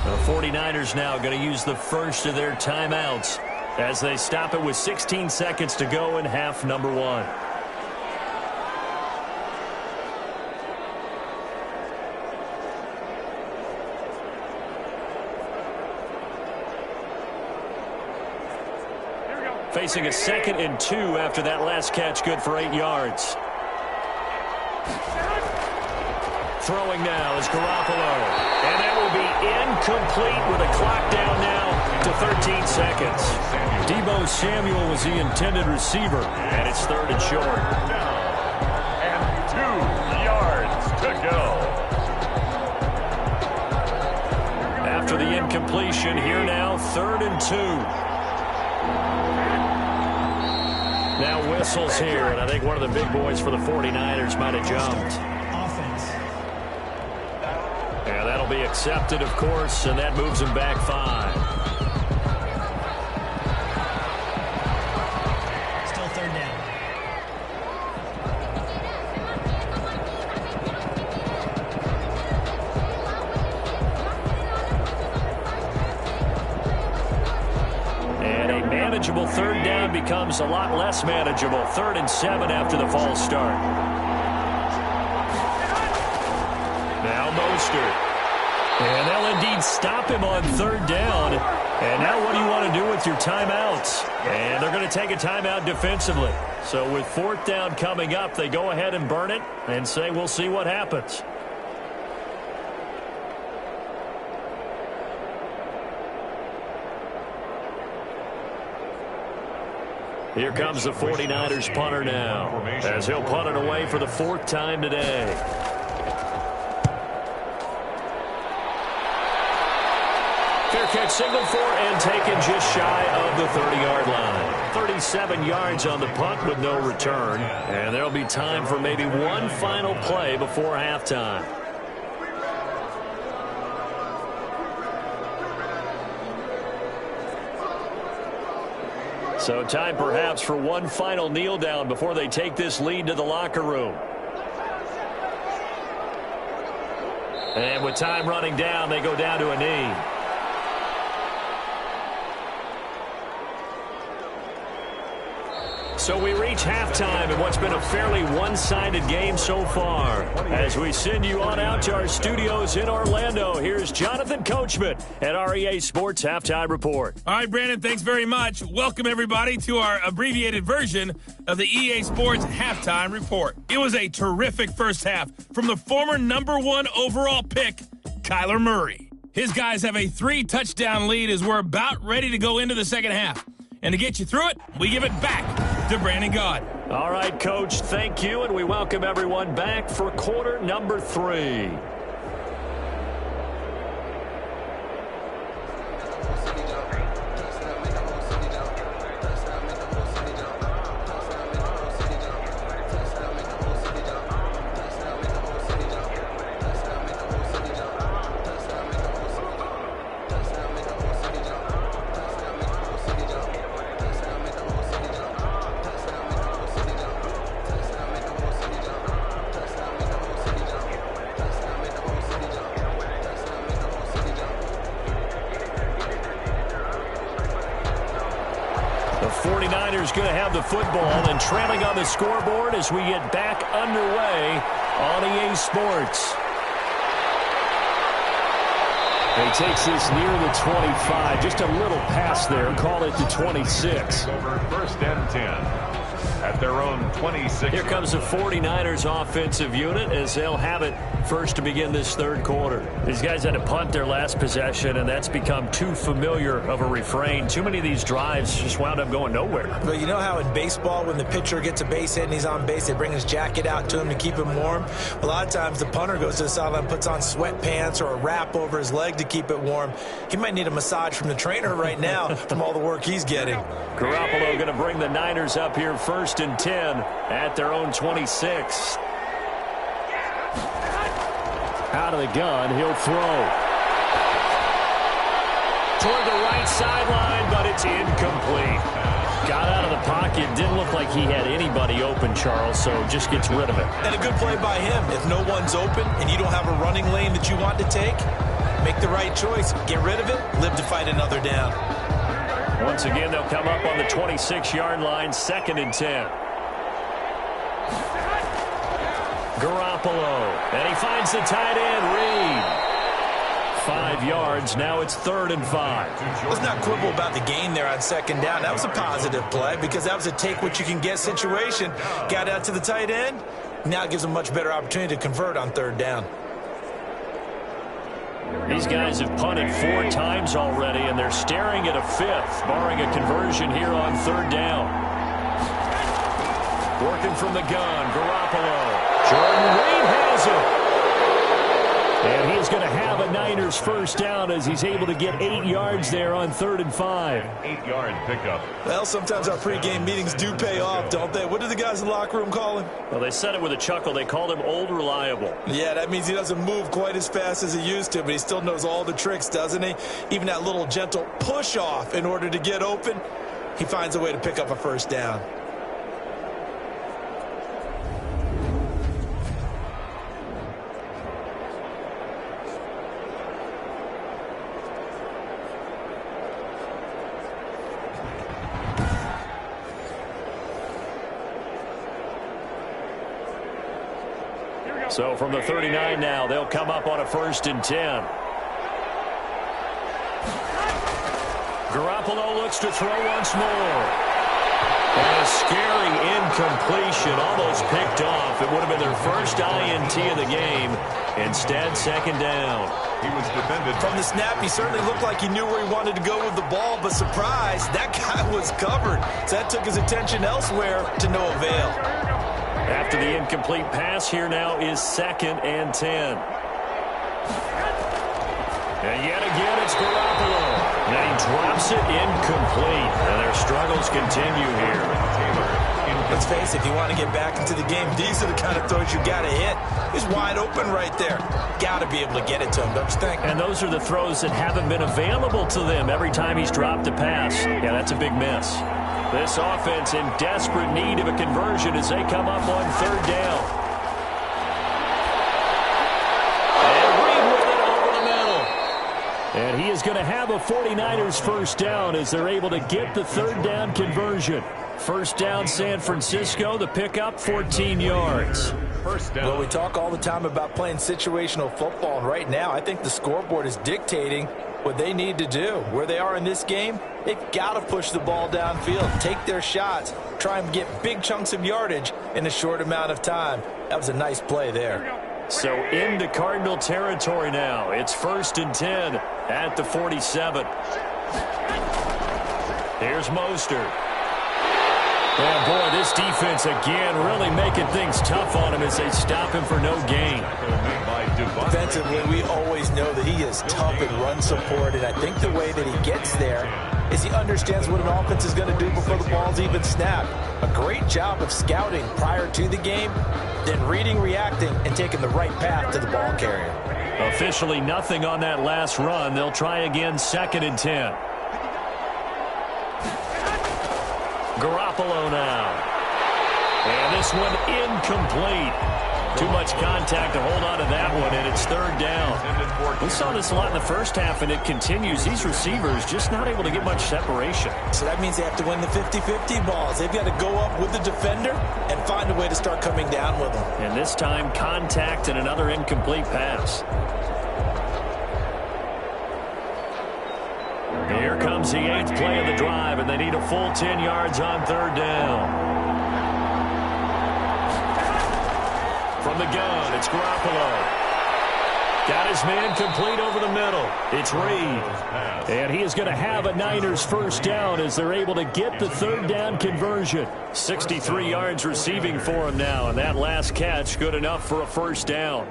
The 49ers now going to use the first of their timeouts as they stop it with 16 seconds to go in half number 1. Facing a 2nd and 2 after that last catch, good for 8 yards. Throwing now is Garoppolo. And that will be incomplete with a clock down now to 13 seconds. Deebo Samuel was the intended receiver, and it's 3rd and short. And 2 yards to go. After the incompletion, here now, 3rd and 2. Now whistles here, and I think one of the big boys for the 49ers might have jumped. Yeah, that'll be accepted, of course, and that moves him back 5. Still 3rd down. And a manageable 3rd down becomes a lot less manageable. 3rd and 7 after the false start. Now Mostert. And they'll indeed stop him on 3rd down. And now what do you want to do with your timeouts? And they're going to take a timeout defensively. So with 4th down coming up, they go ahead and burn it and say we'll see what happens. Here comes the 49ers punter now, as he'll punt it away for the 4th time today. Fair catch signaled for and taken just shy of the 30-yard line. 37 yards on the punt with no return. And there'll be time for maybe one final play before halftime. So time perhaps for one final kneel down before they take this lead to the locker room. And with time running down, they go down to a knee. So we reach halftime in what's been a fairly one-sided game so far. As we send you on out to our studios in Orlando, here's Jonathan Coachman at REA Sports Halftime Report. All right, Brandon, thanks very much. Welcome, everybody, to our abbreviated version of the EA Sports Halftime Report. It was a terrific first half from the former #1 overall pick, Kyler Murray. His guys have a 3-touchdown lead as we're about ready to go into the second half. And to get you through it, we give it back to Brandon Gaud. All right, Coach, thank you, and we welcome everyone back for quarter number 3. The 49ers going to have the football and trailing on the scoreboard as we get back underway on EA Sports. He takes this near the 25. Just a little pass there. Call it the 26. Over 1st and 10 at their own 26. Here comes the 49ers offensive unit as they'll have it first to begin this third quarter. These guys had to punt their last possession, and that's become too familiar of a refrain. Too many of these drives just wound up going nowhere. But you know how in baseball, when the pitcher gets a base hit and he's on base, they bring his jacket out to him to keep him warm? A lot of times the punter goes to the sideline, puts on sweatpants or a wrap over his leg to keep it warm. He might need a massage from the trainer right now from all the work he's getting. Garoppolo going to bring the Niners up here 1st and 10 at their own 26. Out of the gun, he'll throw. Toward the right sideline, but it's incomplete. Got out of the pocket. Didn't look like he had anybody open, Charles, so just gets rid of it. And a good play by him. If no one's open and you don't have a running lane that you want to take, make the right choice. Get rid of it. Live to fight another down. Once again, they'll come up on the 26-yard line, 2nd and 10. Garoppolo, and he finds the tight end, Reed. 5 yards, now it's 3rd and 5. Let's not quibble about the gain there on 2nd down. That was a positive play because that was a take-what-you-can-get situation. Got out to the tight end. Now it gives him a much better opportunity to convert on 3rd down. These guys have punted 4 times already, and they're staring at a 5th, barring a conversion here on 3rd down. Working from the gun, Garoppolo. Jordan Reed has it. And he's going to have a Niners first down as he's able to get 8 yards there on 3rd and 5. 8-yard pickup. Well, sometimes our pregame meetings do pay off, don't they? What do the guys in the locker room call him? Well, they said it with a chuckle. They called him Old Reliable. Yeah, that means he doesn't move quite as fast as he used to, but he still knows all the tricks, doesn't he? Even that little gentle push-off in order to get open, he finds a way to pick up a first down. So from the 39 now, they'll come up on a 1st and 10. Garoppolo looks to throw once more. And a scary incompletion, almost picked off. It would have been their first INT of the game. Instead, 2nd down. He was defended. From the snap, he certainly looked like he knew where he wanted to go with the ball, but surprise, that guy was covered. So that took his attention elsewhere to no avail. After the incomplete pass, here now is 2nd and 10. And yet again, it's Garoppolo. And he drops it incomplete. And their struggles continue here. Let's face it, if you want to get back into the game, these are the kind of throws you got to hit. He's wide open right there. Got to be able to get it to him, don't you think? And those are the throws that haven't been available to them every time he's dropped a pass. Yeah, that's a big miss. This offense in desperate need of a conversion as they come up on 3rd down. And Reed with it over the middle. And he is going to have a 49ers first down as they're able to get the third down conversion. First down, San Francisco. The pickup, 14 yards. Well, we talk all the time about playing situational football, and right now I think the scoreboard is dictating what they need to do. Where they are in this game, they've got to push the ball downfield, take their shots, try and get big chunks of yardage in a short amount of time. That was a nice play there. So into Cardinal territory now. It's 1st and 10 at the 47. Here's Mostert. And boy, this defense again really making things tough on him as they stop him for no gain. Defensively, we always know that he is tough at run support, and I think the way that he gets there is he understands what an offense is going to do before the ball's even snapped. A great job of scouting prior to the game, then reading, reacting, and taking the right path to the ball carrier. Officially nothing on that last run. They'll try again, 2nd and 10. Garoppolo now. And this one incomplete. Too much contact to hold on to that one, and it's 3rd down. We saw this a lot in the first half, and it continues. These receivers just not able to get much separation. So that means they have to win the 50-50 balls. They've got to go up with the defender and find a way to start coming down with them. And this time, contact and another incomplete pass. Here comes the 8th play of the drive, and they need a full 10 yards on 3rd down. From the gun, it's Garoppolo. Got his man complete over the middle. It's Reed. And he is going to have a Niners first down as they're able to get the 3rd down conversion. 63 yards receiving for him now, and that last catch good enough for a first down.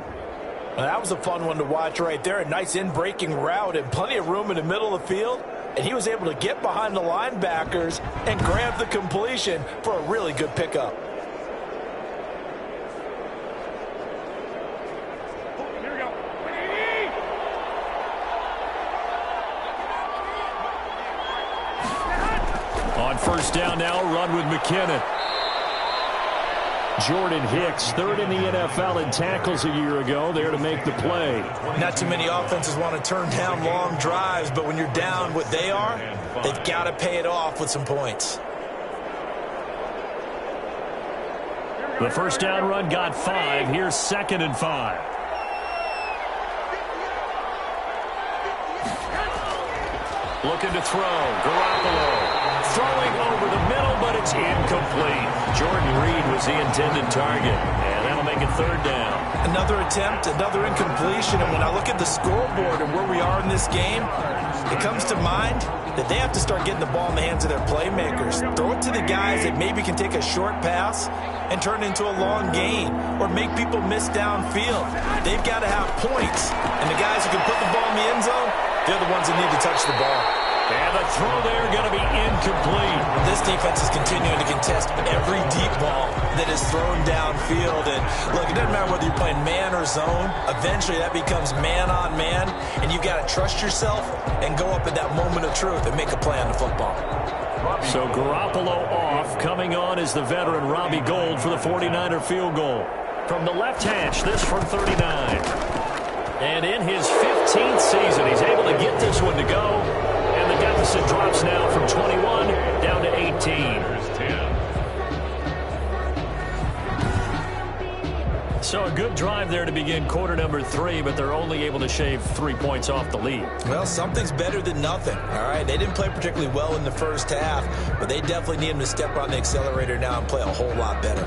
Well, that was a fun one to watch right there. A nice in-breaking route and plenty of room in the middle of the field. And he was able to get behind the linebackers and grab the completion for a really good pickup. On first down now, run with McKinnon. Jordan Hicks, 3rd in the NFL in tackles a year ago, there to make the play. Not too many offenses want to turn down long drives, but when you're down what they are, they've got to pay it off with some points. The first down run got 5. Here's 2nd and 5. Looking to throw. Garoppolo. Throwing over the middle, but it's incomplete. Jordan Reed was the intended target, and that'll make it 3rd down. Another attempt, another incompletion, and when I look at the scoreboard and where we are in this game, it comes to mind that they have to start getting the ball in the hands of their playmakers. Throw it to the guys that maybe can take a short pass and turn it into a long gain or make people miss downfield. They've got to have points, and the guys who can put the ball in the end zone, they're the ones that need to touch the ball. And the throw there going to be incomplete. This defense is continuing to contest every deep ball that is thrown downfield. And look, it doesn't matter whether you're playing man or zone. Eventually that becomes man on man, and you've got to trust yourself and go up at that moment of truth and make a play on the football. So Garoppolo off. Coming on is the veteran Robbie Gould for the 49er field goal. From the left hash, this from 39. And in his 15th season, he's able to get this one to go. And the deficit drops now from 21 down to 18. So a good drive there to begin quarter number 3, but they're only able to shave 3 points off the lead. Well, something's better than nothing, all right? They didn't play particularly well in the first half, but they definitely need him to step on the accelerator now and play a whole lot better.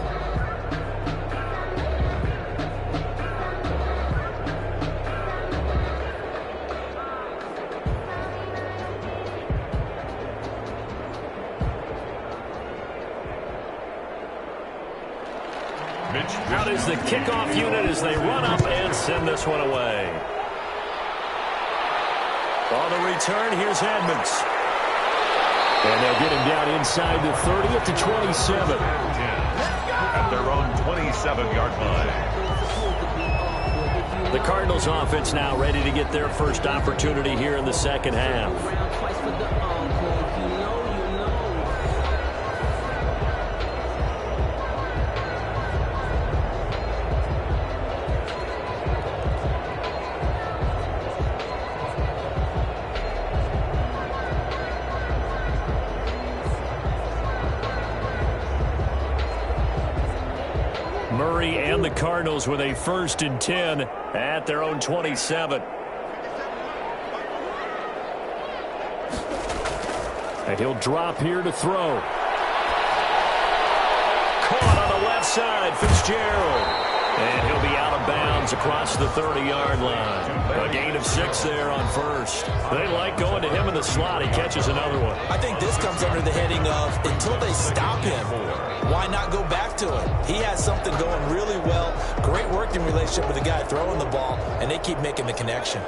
Out is the kickoff unit as they run up and send this one away. On the return, here's Edmonds. And they'll get him down inside the 30 at the 27. At their own 27-yard line. The Cardinals offense now ready to get their first opportunity here in the second half. the Cardinals with a 1st and 10 at their own 27. And he'll drop here to throw. Caught on the left side, Fitzgerald. And he'll be out of bounds across the 30-yard line. A gain of 6 there on 1st. They like going to him in the slot. He catches another one. I think this comes under the heading of until they stop him, why not go back to him? He has something going really well. Great working relationship with the guy throwing the ball, and they keep making the connection.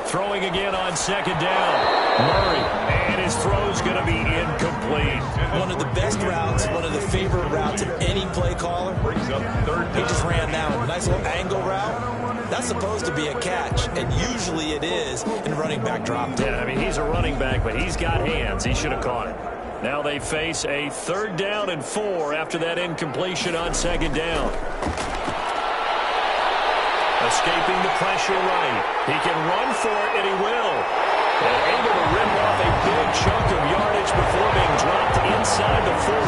Throwing again on 2nd down. Murray, and his throw's going to be incomplete. One of the best routes, one of the favorite routes of any play caller. He just ran that one. Nice little angle route. That's supposed to be a catch, and usually it is, and running back dropped it. Yeah, I mean, he's a running back, but he's got hands. He should have caught it. Now they face a 3rd down and 4 after that incompletion on 2nd down. Escaping the pressure right. He can run for it, and he will. And able to rip off a big chunk of yardage before being dropped inside the 40.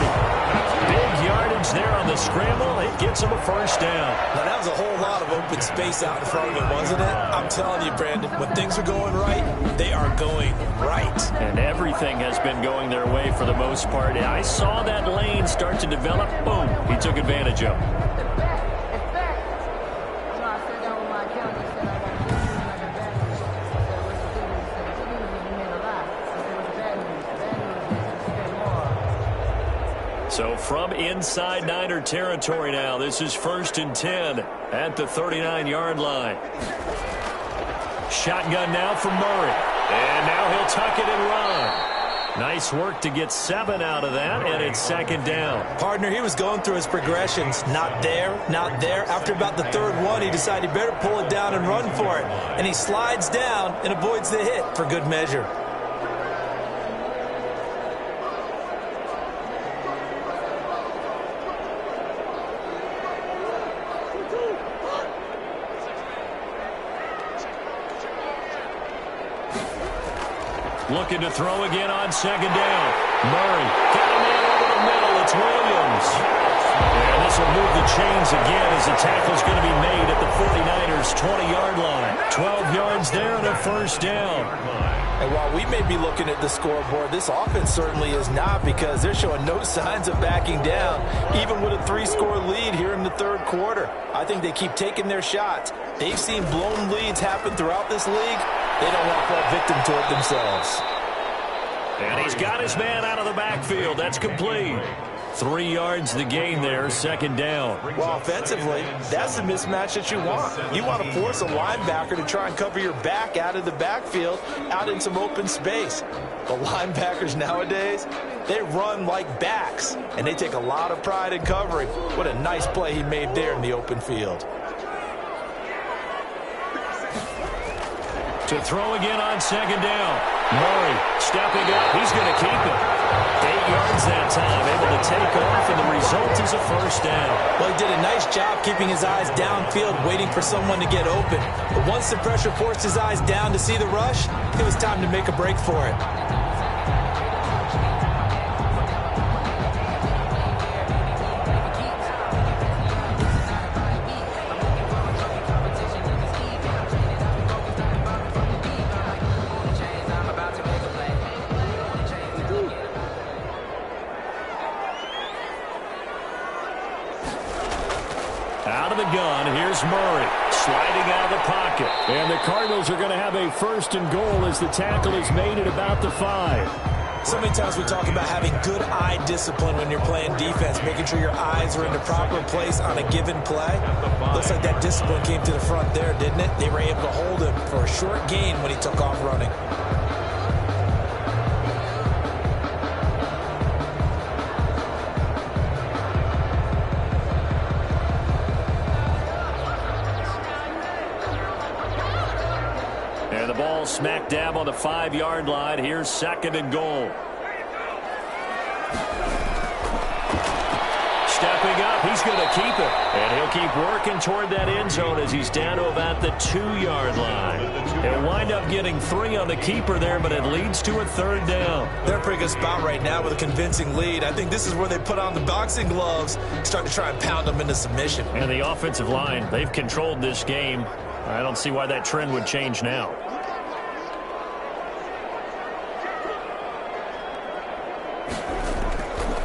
Big yardage there on the scramble. It gets him a 1st down. Now, that was a whole lot of open space out in front of him, wasn't it? I'm telling you, Brandon, when things are going right, they are going right. And everything has been going their way for the most part. I saw that lane start to develop. Boom. He took advantage of it. So from inside Niner territory now, this is 1st and 10 at the 39-yard line. Shotgun now for Murray. And now he'll tuck it and run. Nice work to get 7 out of that, and it's 2nd down. Partner, he was going through his progressions. Not there, not there. After about the 3rd one, he decided he better pull it down and run for it. And he slides down and avoids the hit for good measure. Looking to throw again on 2nd down. Murray got a man over the middle. It's Williams. And this will move the chains again as the tackle's going to be made at the 49ers' 20-yard line. 12 yards there and a 1st down. And while we may be looking at the scoreboard, this offense certainly is not, because they're showing no signs of backing down, even with a 3-score lead here in the 3rd quarter. I think they keep taking their shots. They've seen blown leads happen throughout this league. They don't want to fall victim to it themselves. And he's got his man out of the backfield. That's complete. 3 yards the gain there, 2nd down. Well, offensively, that's the mismatch that you want. You want to force a linebacker to try and cover your back out of the backfield, out in some open space. The linebackers nowadays, they run like backs, and they take a lot of pride in covering. What a nice play he made there in the open field. To throw again on 2nd down. Murray stepping up. He's going to keep it. 8 yards that time, able to take off, and the result is a 1st down. Well, he did a nice job keeping his eyes downfield, waiting for someone to get open. But once the pressure forced his eyes down to see the rush, it was time to make a break for it. Out of the gun, here's Murray, sliding out of the pocket. And the Cardinals are going to have a 1st and goal as the tackle is made at about the 5. So many times we talk about having good eye discipline when you're playing defense, making sure your eyes are in the proper place on a given play. Looks like that discipline came to the front there, didn't it? They were able to hold him for a short gain when he took off running. And the ball smack dab on the 5-yard line. Here's 2nd and goal. Stepping up, he's He's going to keep it. And he'll keep working toward that end zone as he's down to about the 2-yard line. He'll wind up getting 3 on the keeper there, but it leads to a 3rd down. They're in a pretty good spot right now with a convincing lead. I think this is where they put on the boxing gloves, start to try and pound them into submission. And the offensive line, they've controlled this game. I don't see why that trend would change now.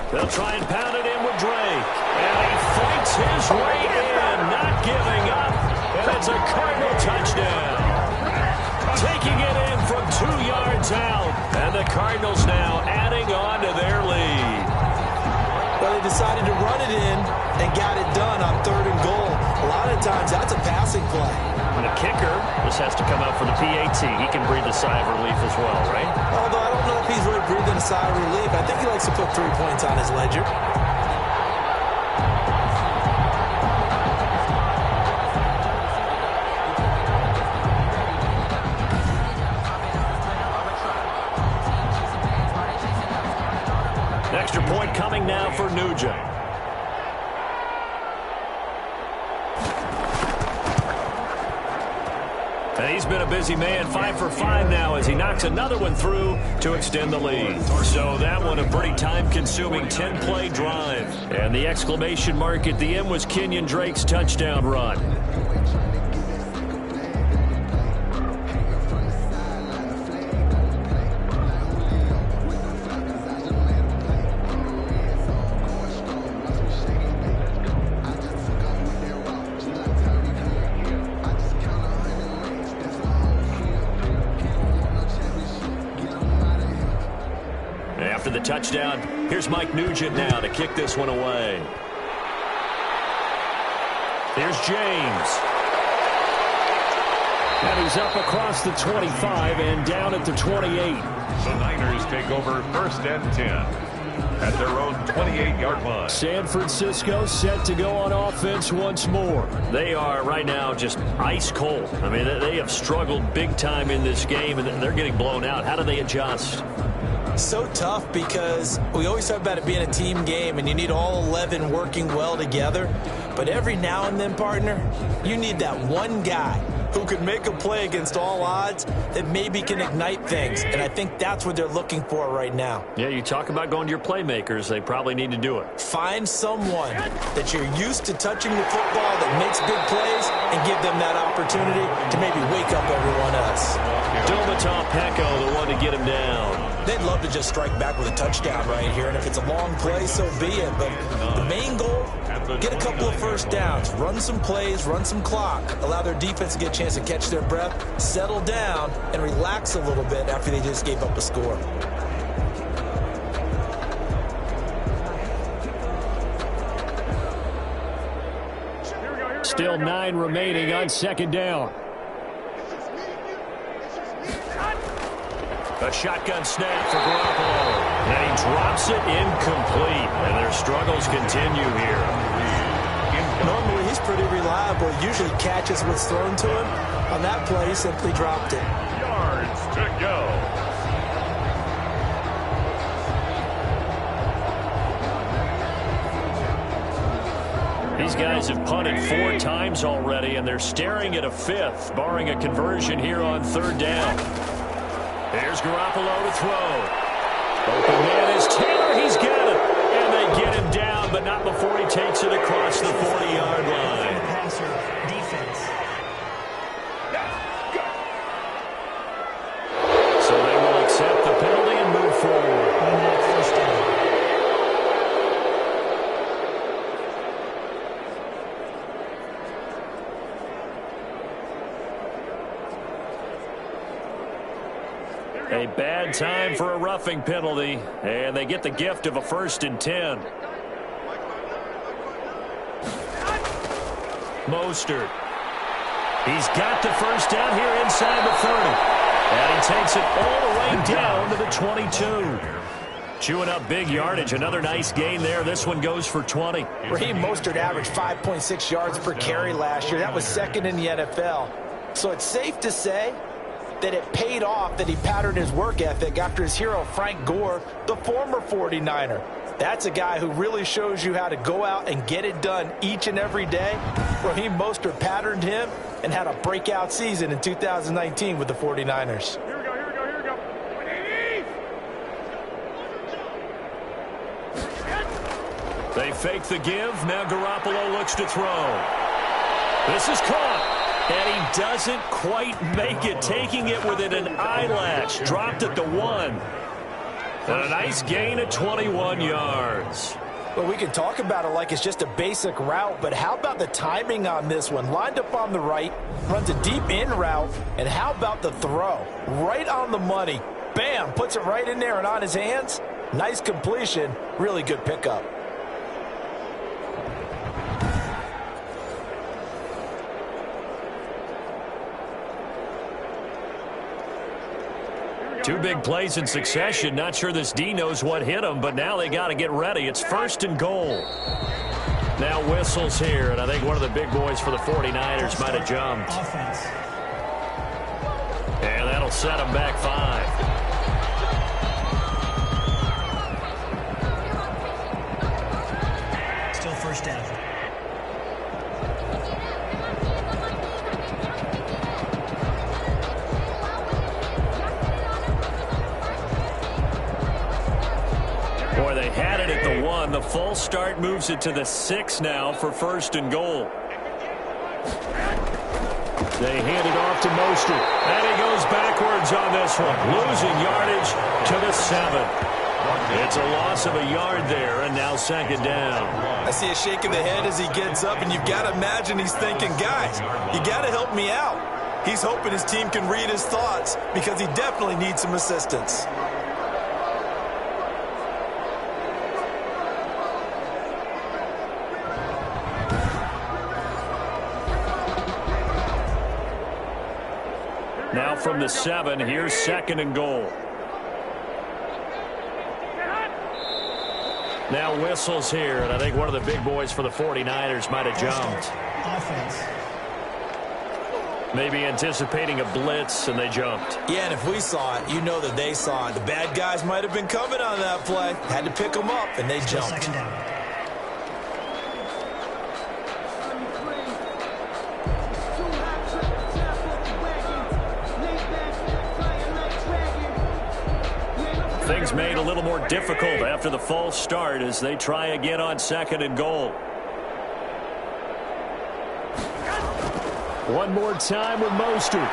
They'll try and pound it in with Drake. And he fights his way in, not giving up. And it's a Cardinal touchdown. Taking it in from 2 yards out. And the Cardinals now adding on to their lead. Well, they decided to run it in and got it done on 3rd and goal. A lot of times, that's a passing play. And the kicker just has to come out for the PAT. He can breathe a sigh of relief as well, right? Although I don't know if he's really breathing a sigh of relief. I think he likes to put 3 points on his ledger. Extra point coming now for Nugent. And he's been a busy man, 5 for 5 now as he knocks another one through to extend the lead. So that one a pretty time-consuming 10-play drive. And the exclamation mark at the end was Kenyon Drake's touchdown run. After the touchdown, here's Mike Nugent now to kick this one away. Here's James. And he's up across the 25 and down at the 28. The Niners take over 1st and 10 at their own 28-yard line. San Francisco set to go on offense once more. They are right now just ice cold. I mean, they have struggled big time in this game, and they're getting blown out. How do they adjust? So tough because we always talk about it being a team game and you need all 11 working well together. But every now and then, partner, you need that one guy who can make a play against all odds that maybe can ignite things. And I think that's what they're looking for right now. Yeah, you talk about going to your playmakers. They probably need to do it. Find someone that you're used to touching the football that makes big plays and give them that opportunity to maybe wake up everyone else. Domitov Peko, the one to get him down. They'd love to just strike back with a touchdown right here, and if it's a long play, so be it. But the main goal, get a couple of first downs, run some plays, run some clock, allow their defense to get a chance to catch their breath, settle down, and relax a little bit after they just gave up a score. Still 9 remaining on 2nd down. A shotgun snap for Garoppolo. And he drops it incomplete. And their struggles continue here. Normally, he's pretty reliable. Usually catches what's thrown to him. On that play, he simply dropped it. Yards to go. These guys have punted 4 times already, and they're staring at a 5th, barring a conversion here on 3rd down. Here's Garoppolo to throw. Open man is Taylor. He's got it. And they get him down, but not before he takes it across the 40-yard line. Passer defense. So they will accept the penalty and move forward. On that 1st down. A bad time for a roughing penalty, and they get the gift of a 1st and 10. Mostert. He's got the 1st down here inside the 30. And he takes it all the way down to the 22. Chewing up big yardage. Another nice gain there. This one goes for 20. Raheem Mostert averaged 5.6 yards per carry last year. That was 2nd in the NFL. So it's safe to say that it paid off that he patterned his work ethic after his hero Frank Gore, the former 49er. That's a guy who really shows you how to go out and get it done each and every day. Raheem Mostert patterned him and had a breakout season in 2019 with the 49ers. Here we go. They fake the give. Now Garoppolo looks to throw. This is caught. And he doesn't quite make it, taking it within an eyelash. Dropped at the 1. And a nice gain of 21 yards. Well, we can talk about it like it's just a basic route, but how about the timing on this one? Lined up on the right, runs a deep in route, and how about the throw? Right on the money. Bam, puts it right in there and on his hands. Nice completion, really good pickup. Two big plays in succession. Not sure this D knows what hit him, but now they got to get ready. It's 1st and goal. Now whistles here, and I think one of the big boys for the 49ers might have jumped. Offense. And that'll set him back 5. Still first down. Boy, they had it at the 1. The false start moves it to the 6 now for 1st and goal. They hand it off to Mostert. And he goes backwards on this one, losing yardage to the 7. It's a loss of a yard there, and now 2nd down. I see a shake of the head as he gets up, and you've got to imagine he's thinking, guys, you got to help me out. He's hoping his team can read his thoughts because he definitely needs some assistance. Now from the 7, here's 2nd and goal. Now whistles here, and I think one of the big boys for the 49ers might have jumped. Offense. Maybe anticipating a blitz, and they jumped. Yeah, and if we saw it, you know that they saw it. The bad guys might have been coming on that play. Had to pick them up, and they Still jumped. 2nd down. Things made a little more difficult after the false start as they try again on 2nd and goal. One more time with Mostert.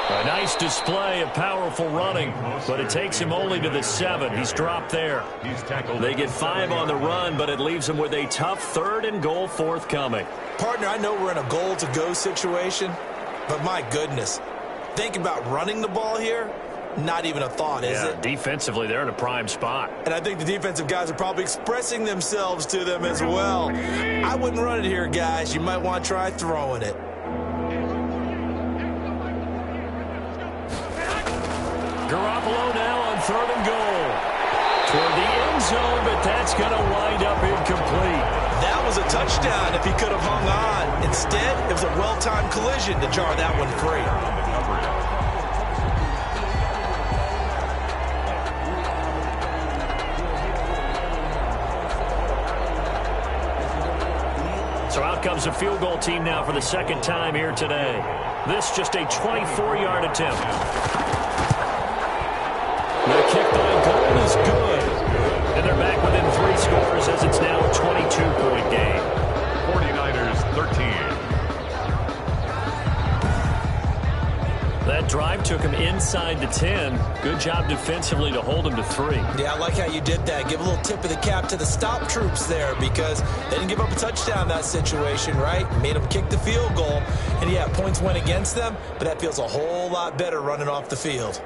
A nice display of powerful running, but it takes him only to the 7. He's dropped there. They get 5 on the run, but it leaves him with a tough 3rd and goal forthcoming. Partner, I know we're in a goal-to-go situation, but my goodness, think about running the ball here. Not even a thought, is it? Defensively, they're in a prime spot. And I think the defensive guys are probably expressing themselves to them as well. I wouldn't run it here, guys. You might want to try throwing it. Garoppolo now on 3rd and goal. Toward the end zone, but that's going to wind up incomplete. That was a touchdown if he could have hung on. Instead, it was a well-timed collision to jar that one free. So out comes a field goal team now for the 2nd time here today. This just a 24-yard attempt. The kick by goal is good. And they're back within 3 scores as it's now a 22-point game. 49ers 13. That drive took him inside the 10. Good job defensively to hold him to 3. Yeah, I like how you did that. Give a little tip of the cap to the stop troops there because they didn't give up a touchdown in that situation, right? Made them kick the field goal. And, yeah, points went against them, but that feels a whole lot better running off the field.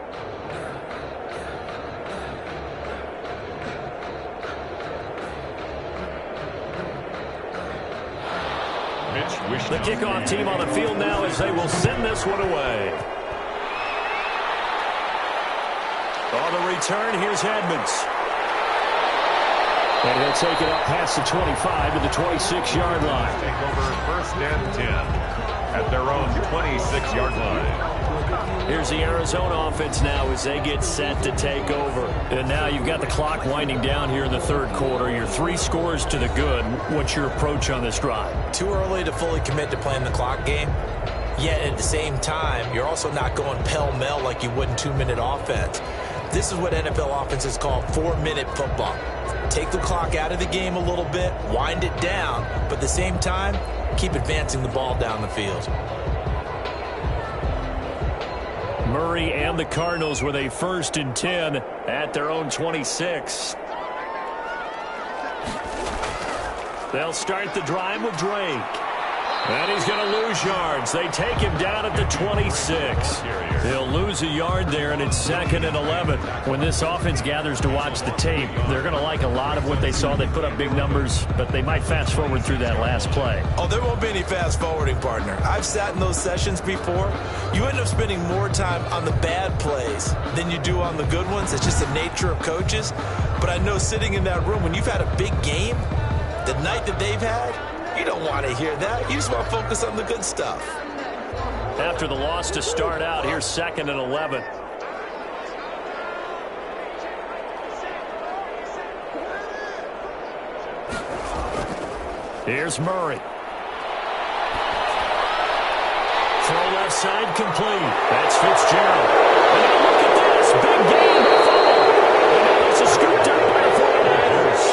The kickoff team on the field now as they will send this one away. On the return, here's Edmonds. And he'll take it up past the 25 to the 26-yard line. Take over 1st and 10. at their own 26-yard line. Here's the Arizona offense now as they get set to take over. And now you've got the clock winding down here in the third quarter. You're 3 scores to the good. What's your approach on this drive? Too early to fully commit to playing the clock game. Yet at the same time, you're also not going pell-mell like you would in 2-minute offense. This is what NFL offenses call 4-minute football. Take the clock out of the game a little bit, wind it down, but at the same time, keep advancing the ball down the field. Murray and the Cardinals with a 1st and 10 at their own 26. They'll start the drive with Drake. And he's going to lose yards. They take him down at the 26. He'll lose a yard there, and it's 2nd and 11. When this offense gathers to watch the tape, they're going to like a lot of what they saw. They put up big numbers, but they might fast forward through that last play. Oh, there won't be any fast forwarding, partner. I've sat in those sessions before. You end up spending more time on the bad plays than you do on the good ones. It's just the nature of coaches. But I know sitting in that room, when you've had a big game, the night that they've had, you don't want to hear that. You just want to focus on the good stuff. After the loss to start out, here's 2nd and 11. Here's Murray. Throw left side complete. That's Fitzgerald. And now look at this. Big game. And now it's a scoop down by the 49ers.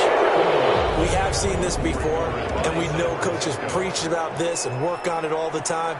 We have seen this before, and we know coaches preach about this and work on it all the time.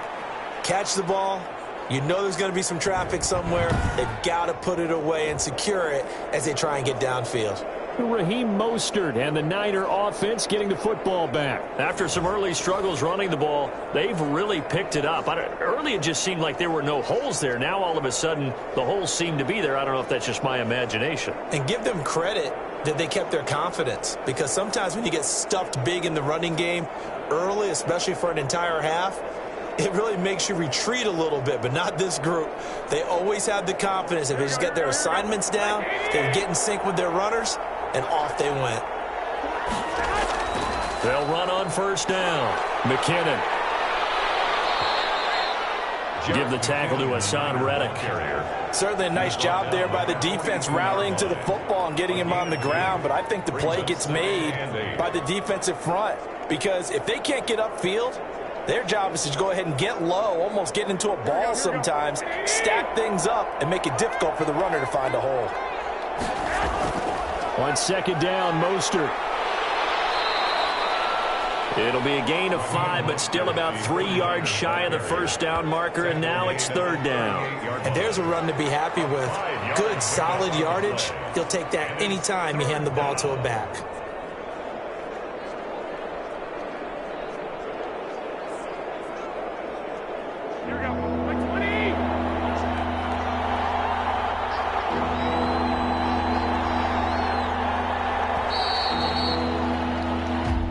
Catch the ball. You know there's going to be some traffic somewhere. They've got to put it away and secure it as they try and get downfield. Raheem Mostert and the Niner offense getting the football back. After some early struggles running the ball, they've really picked it up. Early it just seemed like there were no holes there. Now all of a sudden the holes seem to be there. I don't know if that's just my imagination. And give them credit that they kept their confidence, because sometimes when you get stuffed big in the running game early, especially for an entire half, it really makes you retreat a little bit, but not this group. They always have the confidence. If they just get their assignments down, they would get in sync with their runners, and off they went. They'll run on 1st down. McKinnon. Give the tackle to Hassan Reddick. Certainly a nice job there by the defense rallying to the football and getting him on the ground, but I think the play gets made by the defensive front, because if they can't get upfield, their job is to go ahead and get low, almost get into a ball sometimes, stack things up, and make it difficult for the runner to find a hole. On 2nd down, Mostert. It'll be a gain of 5, but still about 3 yards shy of the 1st down marker, and now it's 3rd down. And there's a run to be happy with. Good, solid yardage. You'll take that anytime you hand the ball to a back.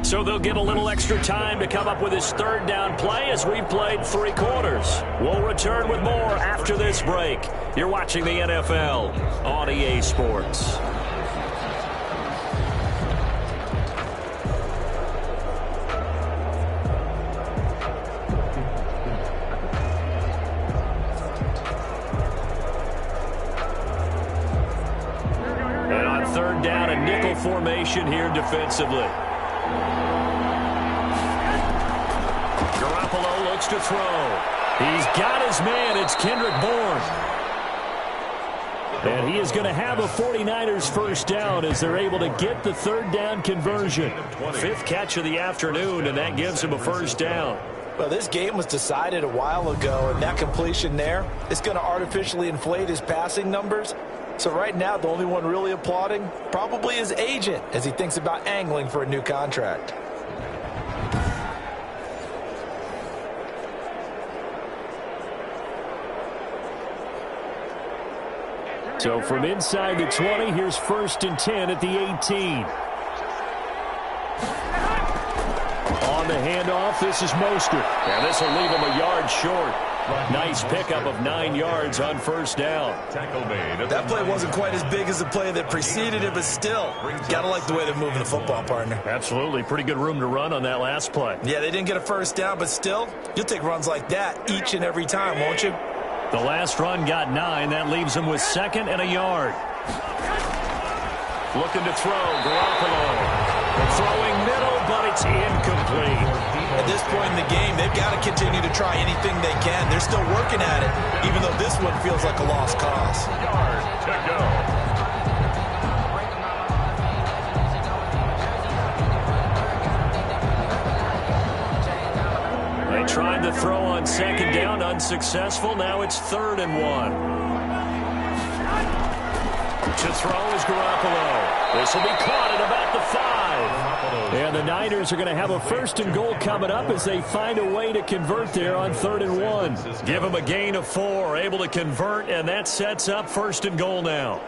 So they'll get a little extra time to come up with his 3rd down play as we played 3 quarters. We'll return with more after this break. You're watching the NFL on EA Sports. And on 3rd down, a nickel formation here defensively. Garoppolo looks to throw. He's got his man. It's Kendrick Bourne. And he is going to have a 49ers 1st down as they're able to get the 3rd down conversion. 5th catch of the afternoon, and that gives him a 1st down. Well, this game was decided a while ago, and that completion there is going to artificially inflate his passing numbers. So right now, the only one really applauding probably his agent as he thinks about angling for a new contract. So from inside the 20, here's 1st and 10 at the 18. On the handoff, this is Mostert. And this will leave him a yard short. Nice pickup of 9 yards on first down. That play wasn't quite as big as the play that preceded it, but still, got to like the way they're moving the football, partner. Absolutely. Pretty good room to run on that last play. Yeah, they didn't get a first down, but still, you'll take runs like that each and every time, won't you? The last run got 9. That leaves them with 2nd and a yard. Looking to throw, Garoppolo. Throwing middle, but it's incomplete. At this point in the game, they've got to continue to try anything they can. They're still working at it, even though this one feels like a lost cause. Yard to go. They tried to throw on 2nd down, unsuccessful. Now it's 3rd and 1. To throw is Garoppolo. This will be caught at about the 5. And the Niners are going to have a 1st and goal coming up as they find a way to convert there on 3rd and 1. Give them a gain of 4, able to convert, and that sets up 1st and goal now.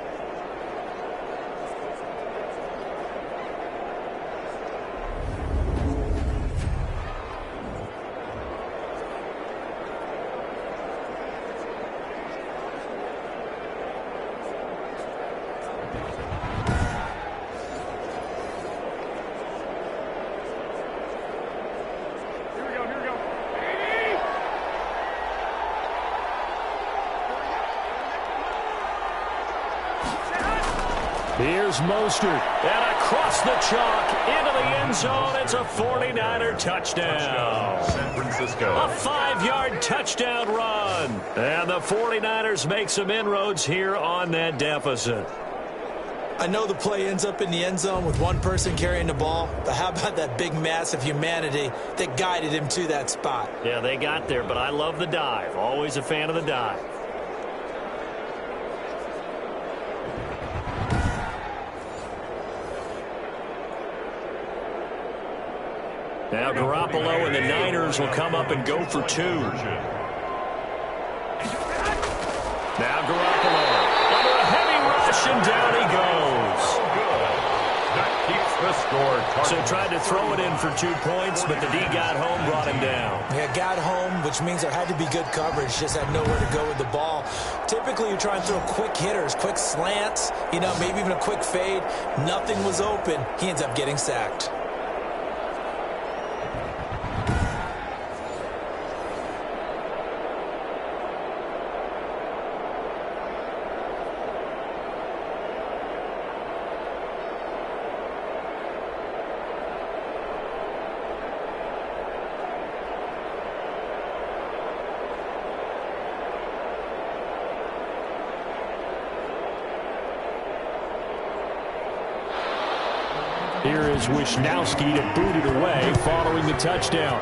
Here's Mostert, and across the chalk into the end zone. It's a 49er touchdown. San Francisco. A 5-yard touchdown run. And the 49ers make some inroads here on that deficit. I know the play ends up in the end zone with one person carrying the ball, but how about that big mass of humanity that guided him to that spot? Yeah, they got there, but I love the dive. Always a fan of the dive. Now Garoppolo and the Niners will come up and go for 2. Now Garoppolo under a heavy rush, and down he goes. That keeps the score. So tried to throw it in for 2 points, but the D got home, brought him down. Yeah, got home, which means there had to be good coverage. Just had nowhere to go with the ball. Typically, you try and throw quick hitters, quick slants, maybe even a quick fade. Nothing was open. He ends up getting sacked. Here is Wisnowski to boot it away following the touchdown.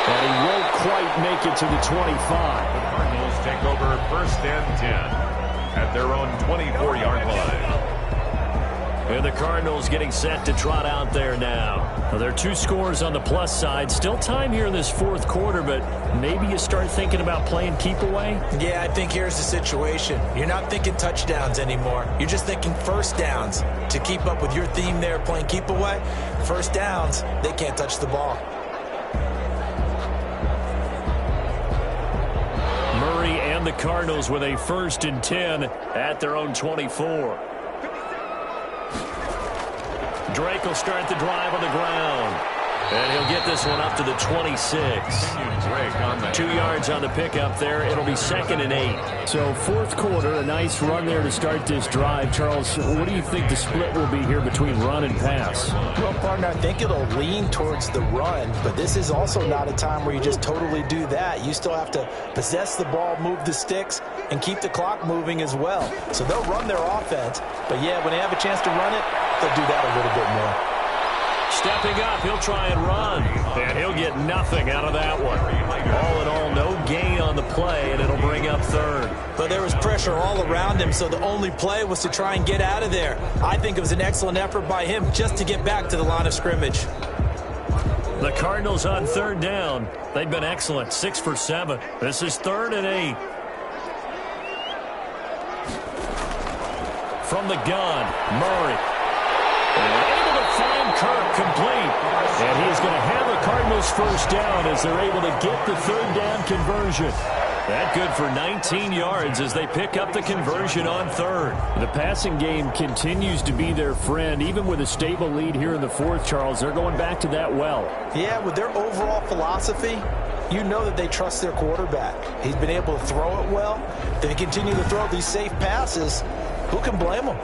And he won't quite make it to the 25. The Cardinals take over 1st and 10 at their own 24-yard line. And the Cardinals getting set to trot out there now. Well, there are 2 scores on the plus side. Still time here in this 4th quarter, but maybe you start thinking about playing keep away? Yeah, I think here's the situation. You're not thinking touchdowns anymore. You're just thinking first downs. To keep up with your theme there, playing keep away, first downs, they can't touch the ball. Murray and the Cardinals with a 1st and 10 at their own 24. Drake will start the drive on the ground. And he'll get this one up to the 26. 2 yards on the pickup there. It'll be 2nd and 8. So 4th quarter, a nice run there to start this drive. Charles, what do you think the split will be here between run and pass? Well, partner, I think it'll lean towards the run, but this is also not a time where you just totally do that. You still have to possess the ball, move the sticks, and keep the clock moving as well. So they'll run their offense, but yeah, when they have a chance to run it, they'll do that a little bit more. Stepping up, he'll try and run, and he'll get nothing out of that one. All in all, no gain on the play, and it'll bring up 3rd. But there was pressure all around him, so the only play was to try and get out of there. I think it was an excellent effort by him just to get back to the line of scrimmage. The Cardinals on 3rd down. They've been excellent, 6 for 7. This is 3rd and 8. From the gun, Murray. Able to find Kirk complete. going to have a Cardinals first down as they're able to get the third down conversion. That good for 19 yards as they pick up the conversion on third. The passing game continues to be their friend. Even with a stable lead here in the fourth, Charles, they're going back to that well. Yeah, with their overall philosophy, you know that they trust their quarterback. He's been able to throw it well. They continue to throw these safe passes. Who can blame them?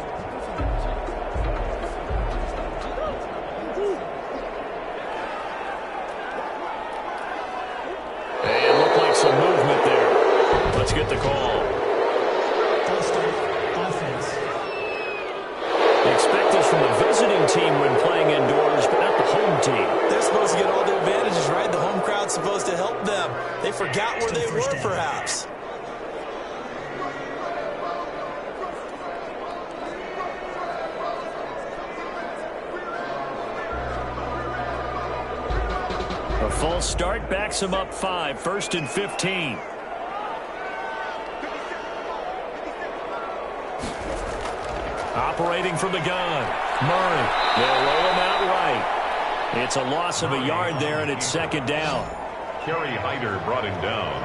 Some movement there. Let's get the call. First offense. Expect this from the visiting team when playing indoors, but not the home team. They're supposed to get all the advantages, right? The home crowd's supposed to help them. They forgot where they were, perhaps. A false start backs him up 5, 1st and 15. Operating from the gun. Murray. They'll roll him out right. It's a loss of a yard there, and it's second down. Kerry Hyder brought him down.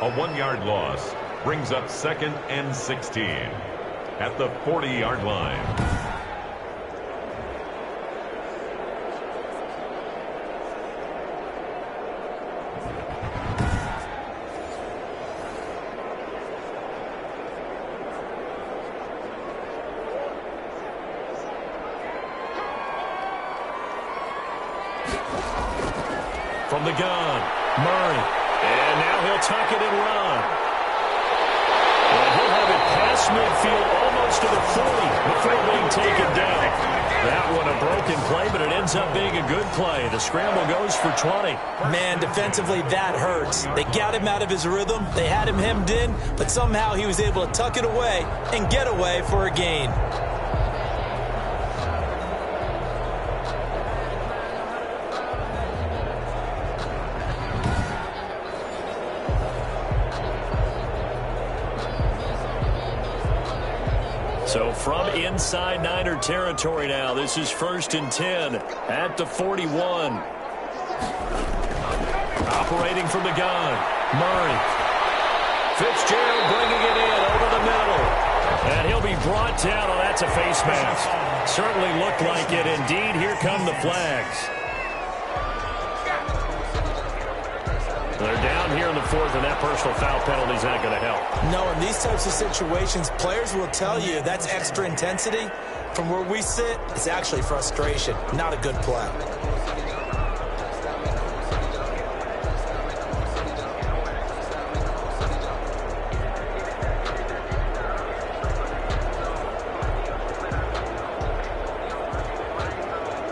A 1-yard loss brings up 2nd and 16 at the 40-yard line. From the gun, Murray. And now he'll tuck it and run. And he'll have it past midfield almost to the 40 before being taken down. That one a broken play, but it ends up being a good play. The scramble goes for 20. Man, defensively, that hurts. They got him out of his rhythm. They had him hemmed in, but somehow he was able to tuck it away and get away for a gain. So from inside Niner territory now, this is 1st and 10 at the 41. Operating from the gun, Murray. Fitzgerald bringing it in over the middle. And he'll be brought down. Oh, that's a face mask. Certainly looked like it. Indeed, here come the flags. They're down here in the fourth, and that personal foul penalty is not going to help. No, in these types of situations, players will tell you that's extra intensity. From where we sit, it's actually frustration, not a good play.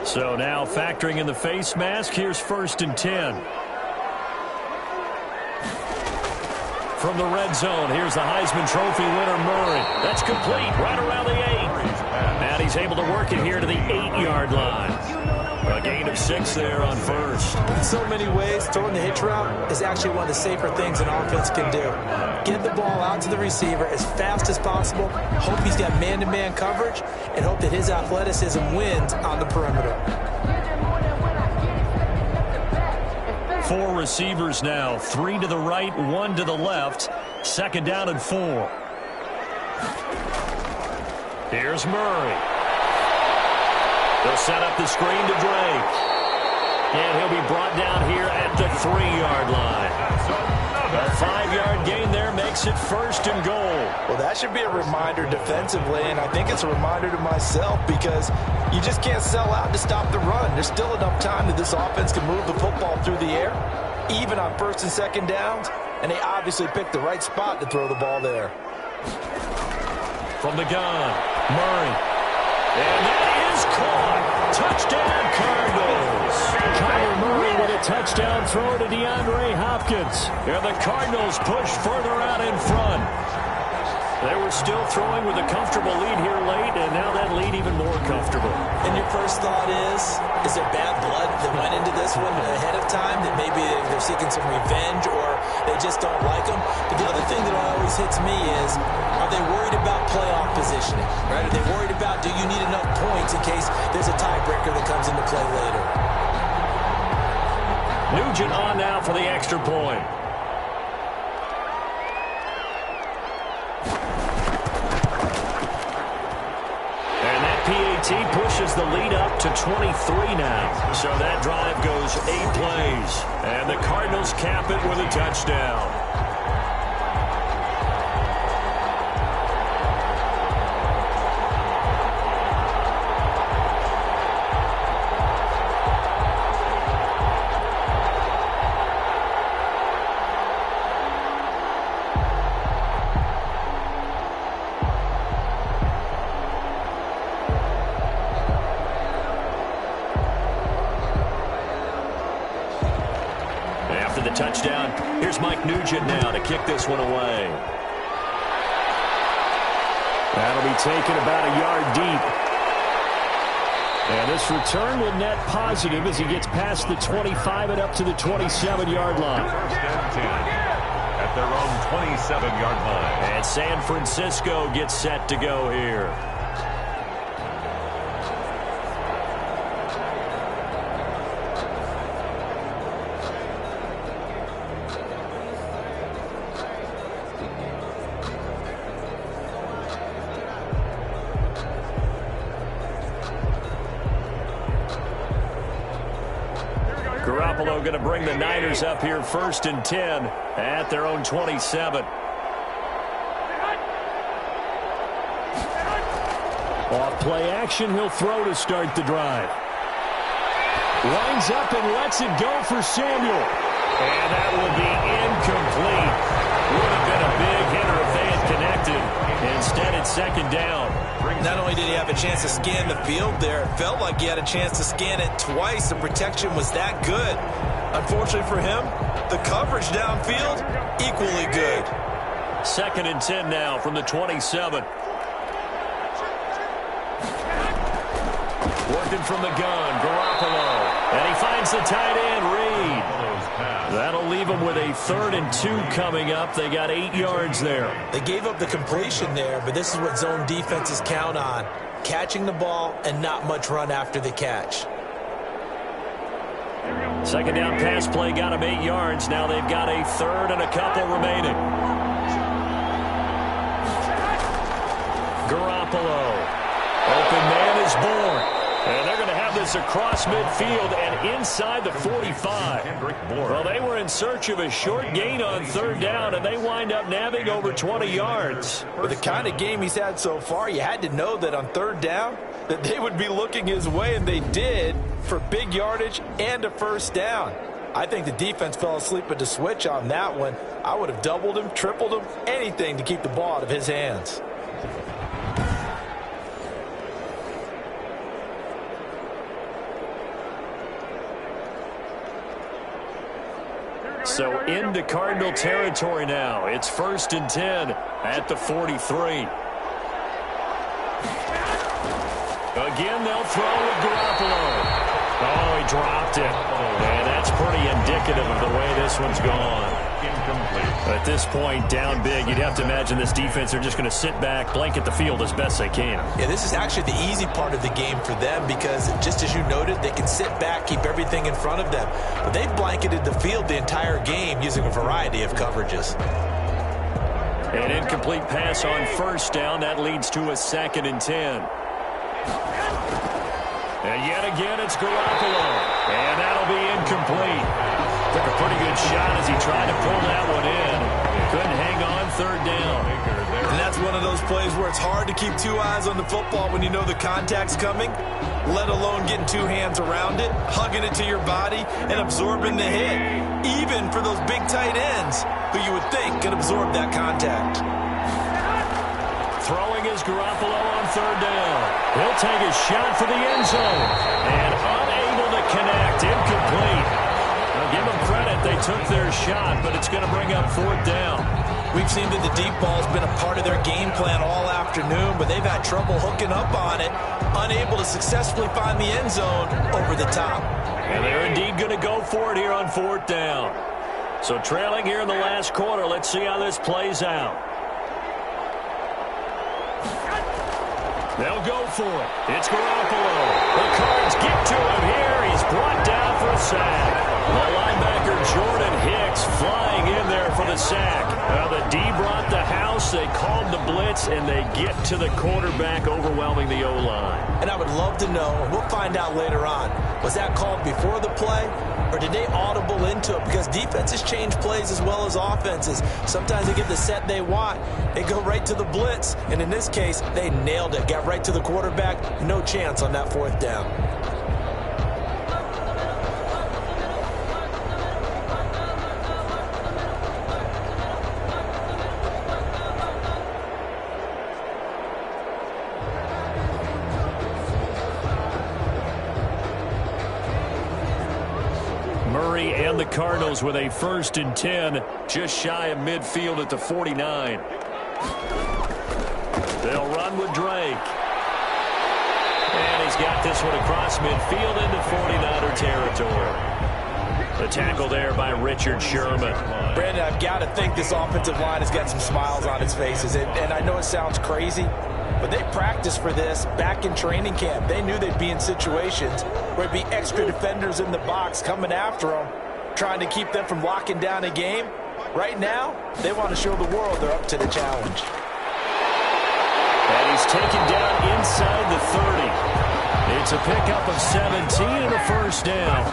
So now factoring in the face mask, here's 1st and 10. From the red zone, here's the Heisman Trophy winner, Murray. That's complete, right around the 8. And he's able to work it here to the 8-yard line. A gain of 6 there on first. In so many ways, throwing the hitch route is actually one of the safer things an offense can do. Get the ball out to the receiver as fast as possible, hope he's got man-to-man coverage, and hope that his athleticism wins on the perimeter. 4 receivers now, 3 to the right, 1 to the left. 2nd down and 4. Here's Murray. They'll set up the screen to Drake. And he'll be brought down here at the 3-yard line. A 5-yard gain there makes it 1st and goal. Well, that should be a reminder defensively, and I think it's a reminder to myself because you just can't sell out to stop the run. There's still enough time that this offense can move the football through the air, even on 1st and 2nd downs, and they obviously picked the right spot to throw the ball there. From the gun, Murray. And that is caught. Touchdown, Cardinals. Kyler Murray with a touchdown throw to DeAndre Hopkins. And the Cardinals push further out in front. They were still throwing with a comfortable lead here late, and now that lead even more comfortable. And your first thought is there bad blood that went into this one ahead of time, that maybe they're seeking some revenge or they just don't like them? But the other thing that always hits me is, are they worried about playoff positioning? Right? Are they worried about, do you need enough points in case there's a tiebreaker that comes into play later? Nugent on now for the extra point. And that PAT pushes the lead up to 23 now. So that drive goes 8 plays. And the Cardinals cap it with a touchdown. After the touchdown, here's Mike Nugent now to kick this one away. That'll be taken about a yard deep. And this return will net positive as he gets past the 25 and up to the 27-yard line. First and 10 at their own 27-yard line. And San Francisco gets set to go here. Garoppolo going to bring the Niners up here first and 10 at their own 27. Off play action, he'll throw to start the drive. Winds up and lets it go for Samuel. And that will be incomplete. Would have been a big hitter if they had connected. Instead, it's second down. Not only did he have a chance to scan the field there, it felt like he had a chance to scan it twice. The protection was that good. Unfortunately for him, the coverage downfield, equally good. Second and 10 now from the 27. Working from the gun, Garoppolo. And he finds the tight end, Reed. That'll leave him with a 3rd and 2 coming up. They got 8 yards there. They gave up the completion there, but this is what zone defenses count on. Catching the ball and not much run after the catch. Second down pass play got him 8 yards. Now they've got a 3rd and a couple remaining. Garoppolo. Open man is born. And they're going to have this across midfield and inside the 45. Well, they were in search of a short gain on 3rd down, and they wind up nabbing over 20 yards. With the kind of game he's had so far, you had to know that on 3rd down that they would be looking his way, and they did, for big yardage and a first down. I think the defense fell asleep at the switch on that one. I would have doubled him, tripled him, anything to keep the ball out of his hands. So into Cardinal territory now. It's 1st and 10 at the 43. Again, they'll throw with Garoppolo. Oh, he dropped it. And that's pretty indicative of the way this one's gone. Incomplete. At this point, down big, you'd have to imagine this defense, they're just going to sit back, blanket the field as best they can. Yeah, this is actually the easy part of the game for them because, just as you noted, they can sit back, keep everything in front of them. But they've blanketed the field the entire game using a variety of coverages. An incomplete pass on 1st down. That leads to a 2nd and 10. And yet again, it's Garoppolo. And that'll be incomplete. Took a pretty good shot as he tried to pull that one in. Couldn't hang on 3rd down. And that's one of those plays where it's hard to keep 2 eyes on the football when you know the contact's coming, let alone getting 2 hands around it, hugging it to your body, and absorbing the hit. Even for those big tight ends who you would think could absorb that contact. Throwing is Garoppolo on 3rd down. He'll take a shot for the end zone. And unable to connect. Incomplete. Now give them credit. They took their shot, but it's going to bring up 4th down. We've seen that the deep ball's been a part of their game plan all afternoon, but they've had trouble hooking up on it, unable to successfully find the end zone over the top. And they're indeed going to go for it here on 4th down. So trailing here in the last quarter, let's see how this plays out. They'll go for it. It's Garoppolo. The Cards get to him here. He's brought down for a sack. The linebacker sack. Well, the D brought the house. They called the blitz, and they get to the quarterback, overwhelming the O-line. And I would love to know, and we'll find out later on, was that called before the play, or did they audible into it? Because defenses change plays as well as offenses. Sometimes they get the set they want. They go right to the blitz, and in this case, they nailed it. Got right to the quarterback. No chance on that 4th down. Murray and the Cardinals with a 1st and 10, just shy of midfield at the 49. They'll run with Drake. And he's got this one across midfield into 49er territory. The tackle there by Richard Sherman. Brandon, I've got to think this offensive line has got some smiles on its faces. And I know it sounds crazy, but they practiced for this back in training camp. They knew they'd be in situations where there'd be extra defenders in the box coming after them, trying to keep them from locking down a game. Right now, they want to show the world they're up to the challenge. And he's taken down inside the 30. It's a pickup of 17 and a 1st down.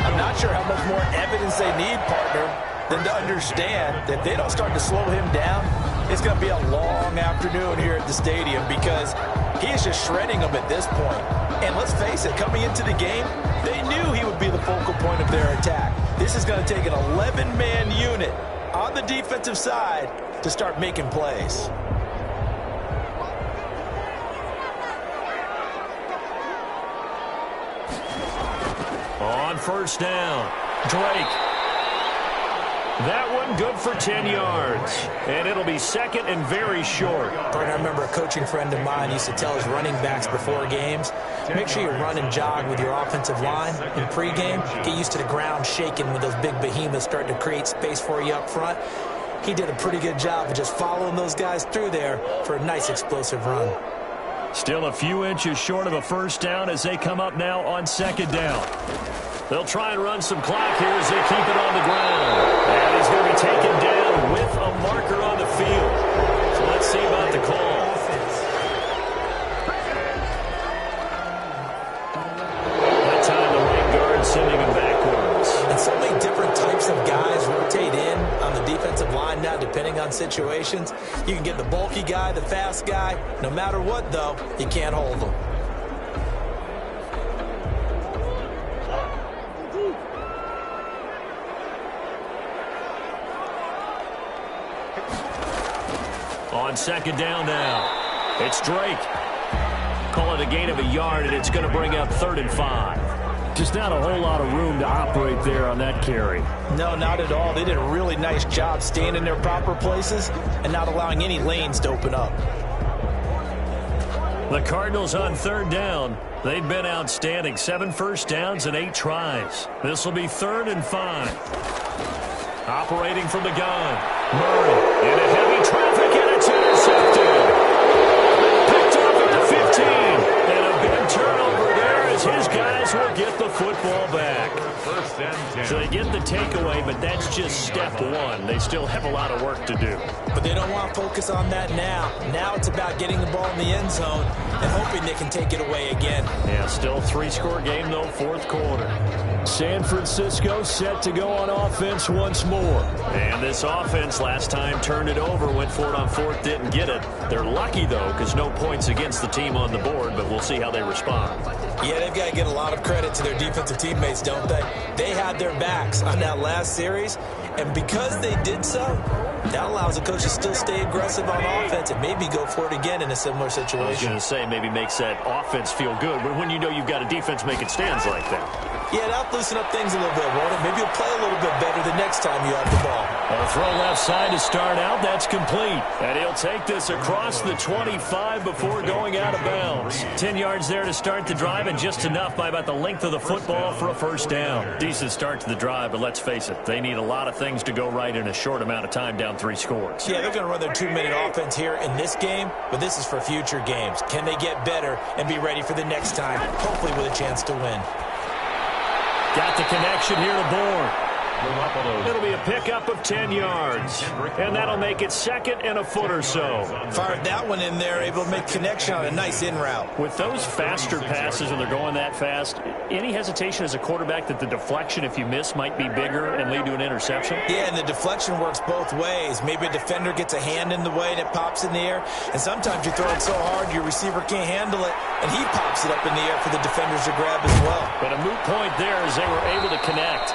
I'm not sure how much more evidence they need, partner, than to understand that if they don't start to slow him down, it's going to be a long afternoon here at the stadium because he is just shredding them at this point. And let's face it, coming into the game, they knew he would be the focal point of their attack. This is going to take an 11-man unit on the defensive side to start making plays. On 1st down, Drake. That one good for 10 yards. And it'll be 2nd and very short. I remember a coaching friend of mine used to tell his running backs before games, make sure you run and jog with your offensive line in pregame. Get used to the ground shaking when those big behemoths start to create space for you up front. He did a pretty good job of just following those guys through there for a nice explosive run. Still a few inches short of a 1st down as they come up now on 2nd down. They'll try and run some clock here as they keep it on the ground. And he's going to be taken down with a marker on the field. So let's see about the call. That time the right guard sending him backwards. And so many different types of guys rotate in on the defensive line now, depending on situations. You can get the bulky guy, the fast guy. No matter what, though, you can't hold them. On 2nd down now, it's Drake. Call it a gain of a yard, and it's going to bring up 3rd and 5. Just not a whole lot of room to operate there on that carry. No, not at all. They did a really nice job staying in their proper places and not allowing any lanes to open up. The Cardinals on 3rd down. They've been outstanding. 7 first downs and 8 tries. This will be 3rd and 5. Operating from the gun. Murray into heavy traffic, and it's intercepted. Picked off at the 15. And a big turnover there as his guys will get the football back. So they get the takeaway, but that's just step one. They still have a lot of work to do. But they don't want to focus on that now. Now it's about getting the ball in the end zone and hoping they can take it away again. Yeah, still 3-score game, though, 4th quarter. San Francisco set to go on offense once more. And this offense last time turned it over, went for it on 4th, didn't get it. They're lucky, though, because no points against the team on the board, but we'll see how they respond. Yeah, they've got to get a lot of credit to their defensive teammates, don't they? They had their backs on that last series, and because they did so, that allows the coach to still stay aggressive on offense and maybe go for it again in a similar situation. I was going to say maybe makes that offense feel good, but when you know you've got a defense making stands like that. Yeah, that'll loosen up things a little bit, won't it? Maybe you'll play a little bit better the next time you have the ball. A throw left side to start out. That's complete. And he'll take this across the 25 before going out of bounds. 10 yards there to start the drive, and just enough by about the length of the football for a first down. Decent start to the drive, but let's face it, they need a lot of things to go right in a short amount of time, down 3 scores. Yeah, they're going to run their 2-minute offense here in this game, but this is for future games. Can they get better and be ready for the next time, hopefully with a chance to win? Got the connection here to Bourne. It'll be a pickup of 10 yards, and that'll make it second and a foot or so. Fired that one in there, able to make connection on a nice in route. With those faster passes, when they're going that fast, any hesitation as a quarterback that the deflection, if you miss, might be bigger and lead to an interception? Yeah, and the deflection works both ways. Maybe a defender gets a hand in the way and it pops in the air, and sometimes you throw it so hard your receiver can't handle it, and he pops it up in the air for the defenders to grab as well. But a moot point there as they were able to connect.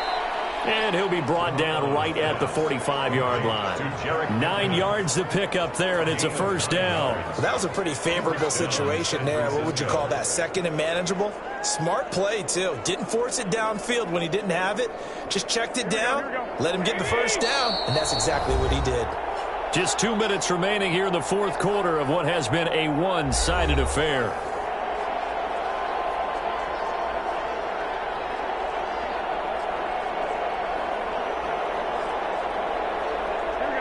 And he'll be brought down right at the 45-yard line. 9 yards to pick up there, and it's a first down. Well, that was a pretty favorable situation there. What would you call that? Second and manageable? Smart play, too. Didn't force it downfield when he didn't have it. Just checked it down, let him get the first down, and that's exactly what he did. Just 2 minutes remaining here in the fourth quarter of what has been a one-sided affair.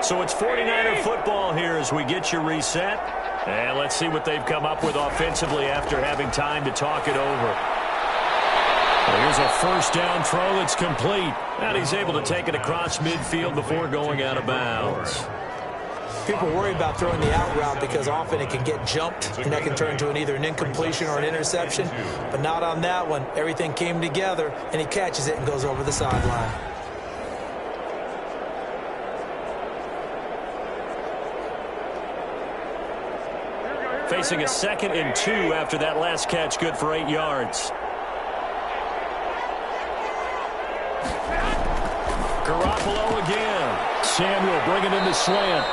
So it's 49er football here as we get you reset. And let's see what they've come up with offensively after having time to talk it over. Well, here's a first down throw that's complete. And he's able to take it across midfield before going out of bounds. People worry about throwing the out route because often it can get jumped, and that can turn into either an incompletion or an interception. But not on that one. Everything came together, and he catches it and goes over the sideline. Facing a 2nd and 2 after that last catch, good for 8 yards. Garoppolo again. Samuel bringing in the slant.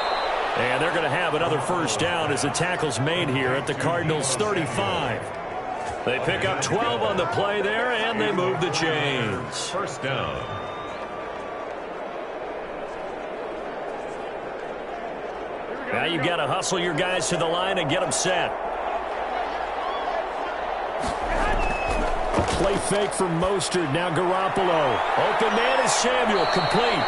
And they're going to have another first down as the tackle's made here at the Cardinals 35. They pick up 12 on the play there, and they move the chains. First down. Now you've got to hustle your guys to the line and get them set. Play fake from Mostert. Now Garoppolo. Open man is Samuel. Complete.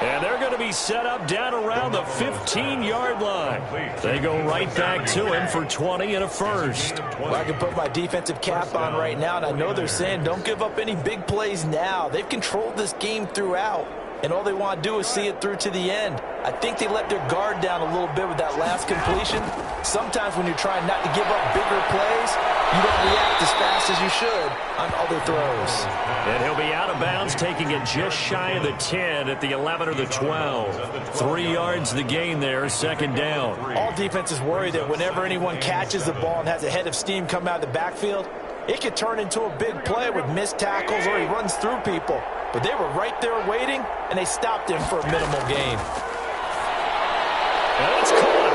And they're going to be set up down around the 15-yard line. They go right back to him for 20 and a first. Well, I can put my defensive cap on right now, and I know they're saying don't give up any big plays now. They've controlled this game throughout, and all they want to do is see it through to the end. I think they let their guard down a little bit with that last completion. Sometimes when you're trying not to give up bigger plays, you don't react as fast as you should on other throws. And he'll be out of bounds, taking it just shy of the 10 at the 11 or the 12. 3 yards the gain there, second down. All defenses worry that whenever anyone catches the ball and has a head of steam come out of the backfield, it could turn into a big play with missed tackles or he runs through people. But they were right there waiting, and they stopped him for a minimal gain. And it's caught.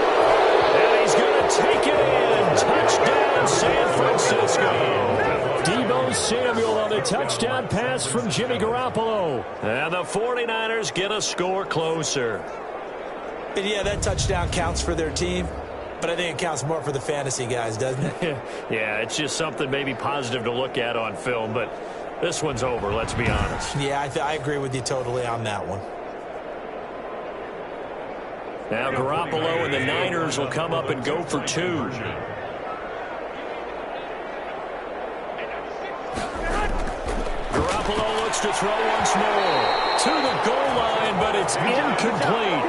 And he's going to take it in. Touchdown, San Francisco. Deebo Samuel on the touchdown pass from Jimmy Garoppolo. And the 49ers get a score closer. And yeah, that touchdown counts for their team, but I think it counts more for the fantasy guys, doesn't it? Yeah, it's just something maybe positive to look at on film, but this one's over, let's be honest. Yeah, I agree with you totally on that one. Now Garoppolo and the Niners will come up and go for 2. Garoppolo looks to throw once more. To the goal line, but it's incomplete.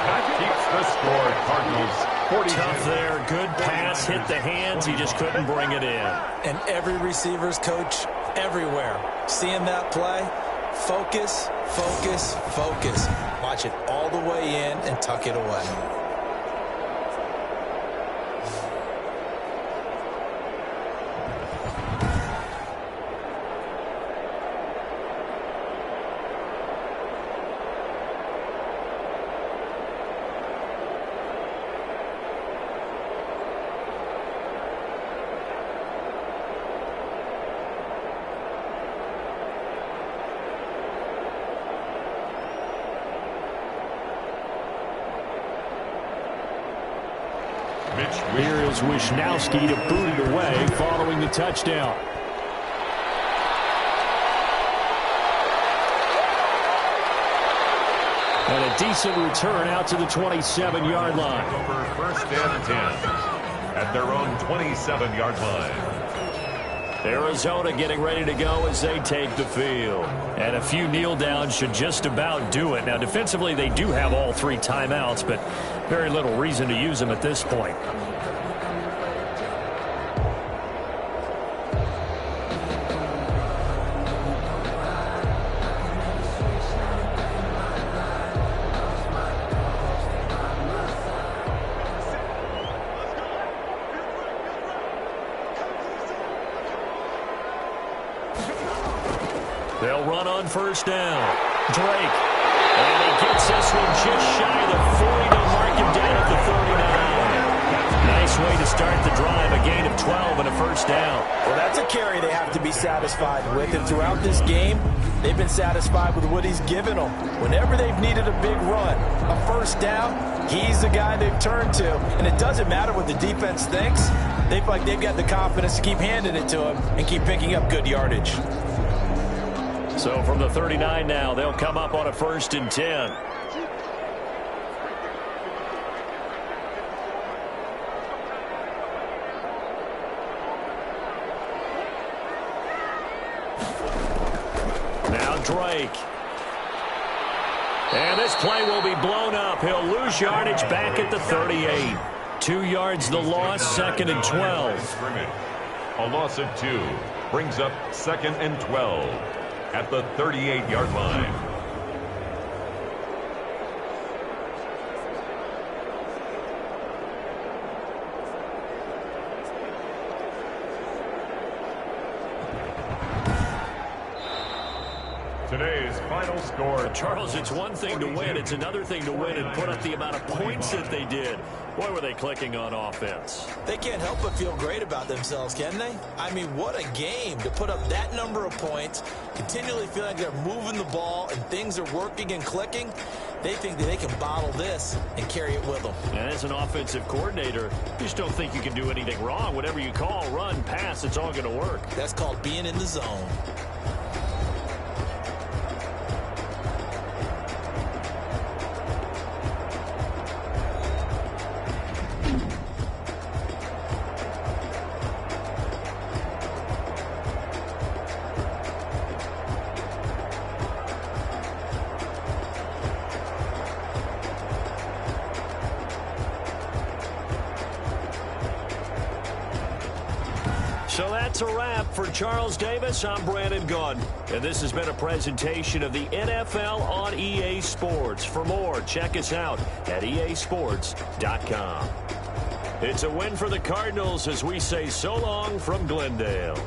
That keeps the score, Cardinals 42. Tough there, good pass, hit the hands, he just couldn't bring it in. And every receiver's coach everywhere, seeing that play, focus, focus, focus. Watch it all the way in and tuck it away. Here is Wisnowski to boot it away following the touchdown. And a decent return out to the 27-yard line. Over first and 10 at their own 27-yard line. Arizona getting ready to go as they take the field. And a few kneel downs should just about do it. Now, defensively, they do have all 3 timeouts, but very little reason to use them at this point. They'll run on first down. Drake. And he gets this one just shy of the 40. They'll mark him down at the 39. Nice way to start the drive. A gain of 12 and a first down. Well, that's a carry they have to be satisfied with. And throughout this game, they've been satisfied with what he's given them. Whenever they've needed a big run, a first down, he's the guy they've turned to. And it doesn't matter what the defense thinks. They feel like they've got the confidence to keep handing it to him and keep picking up good yardage. So from the 39 now, they'll come up on a 1st and 10. Now Drake. And this play will be blown up. He'll lose yardage back at the 38. 2 yards the loss, 2nd and 12. A loss of 2 brings up 2nd and 12. At the 38-yard line. Today's final score. Charles, it's one thing to win. It's another thing to win and put up the amount of points that they did. Boy, were they clicking on offense. They can't help but feel great about themselves, can they? I mean, what a game to put up that number of points, continually feeling like they're moving the ball and things are working and clicking. They think that they can bottle this and carry it with them. And as an offensive coordinator, you just don't think you can do anything wrong. Whatever you call, run, pass, it's all going to work. That's called being in the zone. So that's a wrap for Charles Davis. I'm Brandon Gaudin, and this has been a presentation of the NFL on EA Sports. For more, check us out at easports.com. It's a win for the Cardinals as we say so long from Glendale.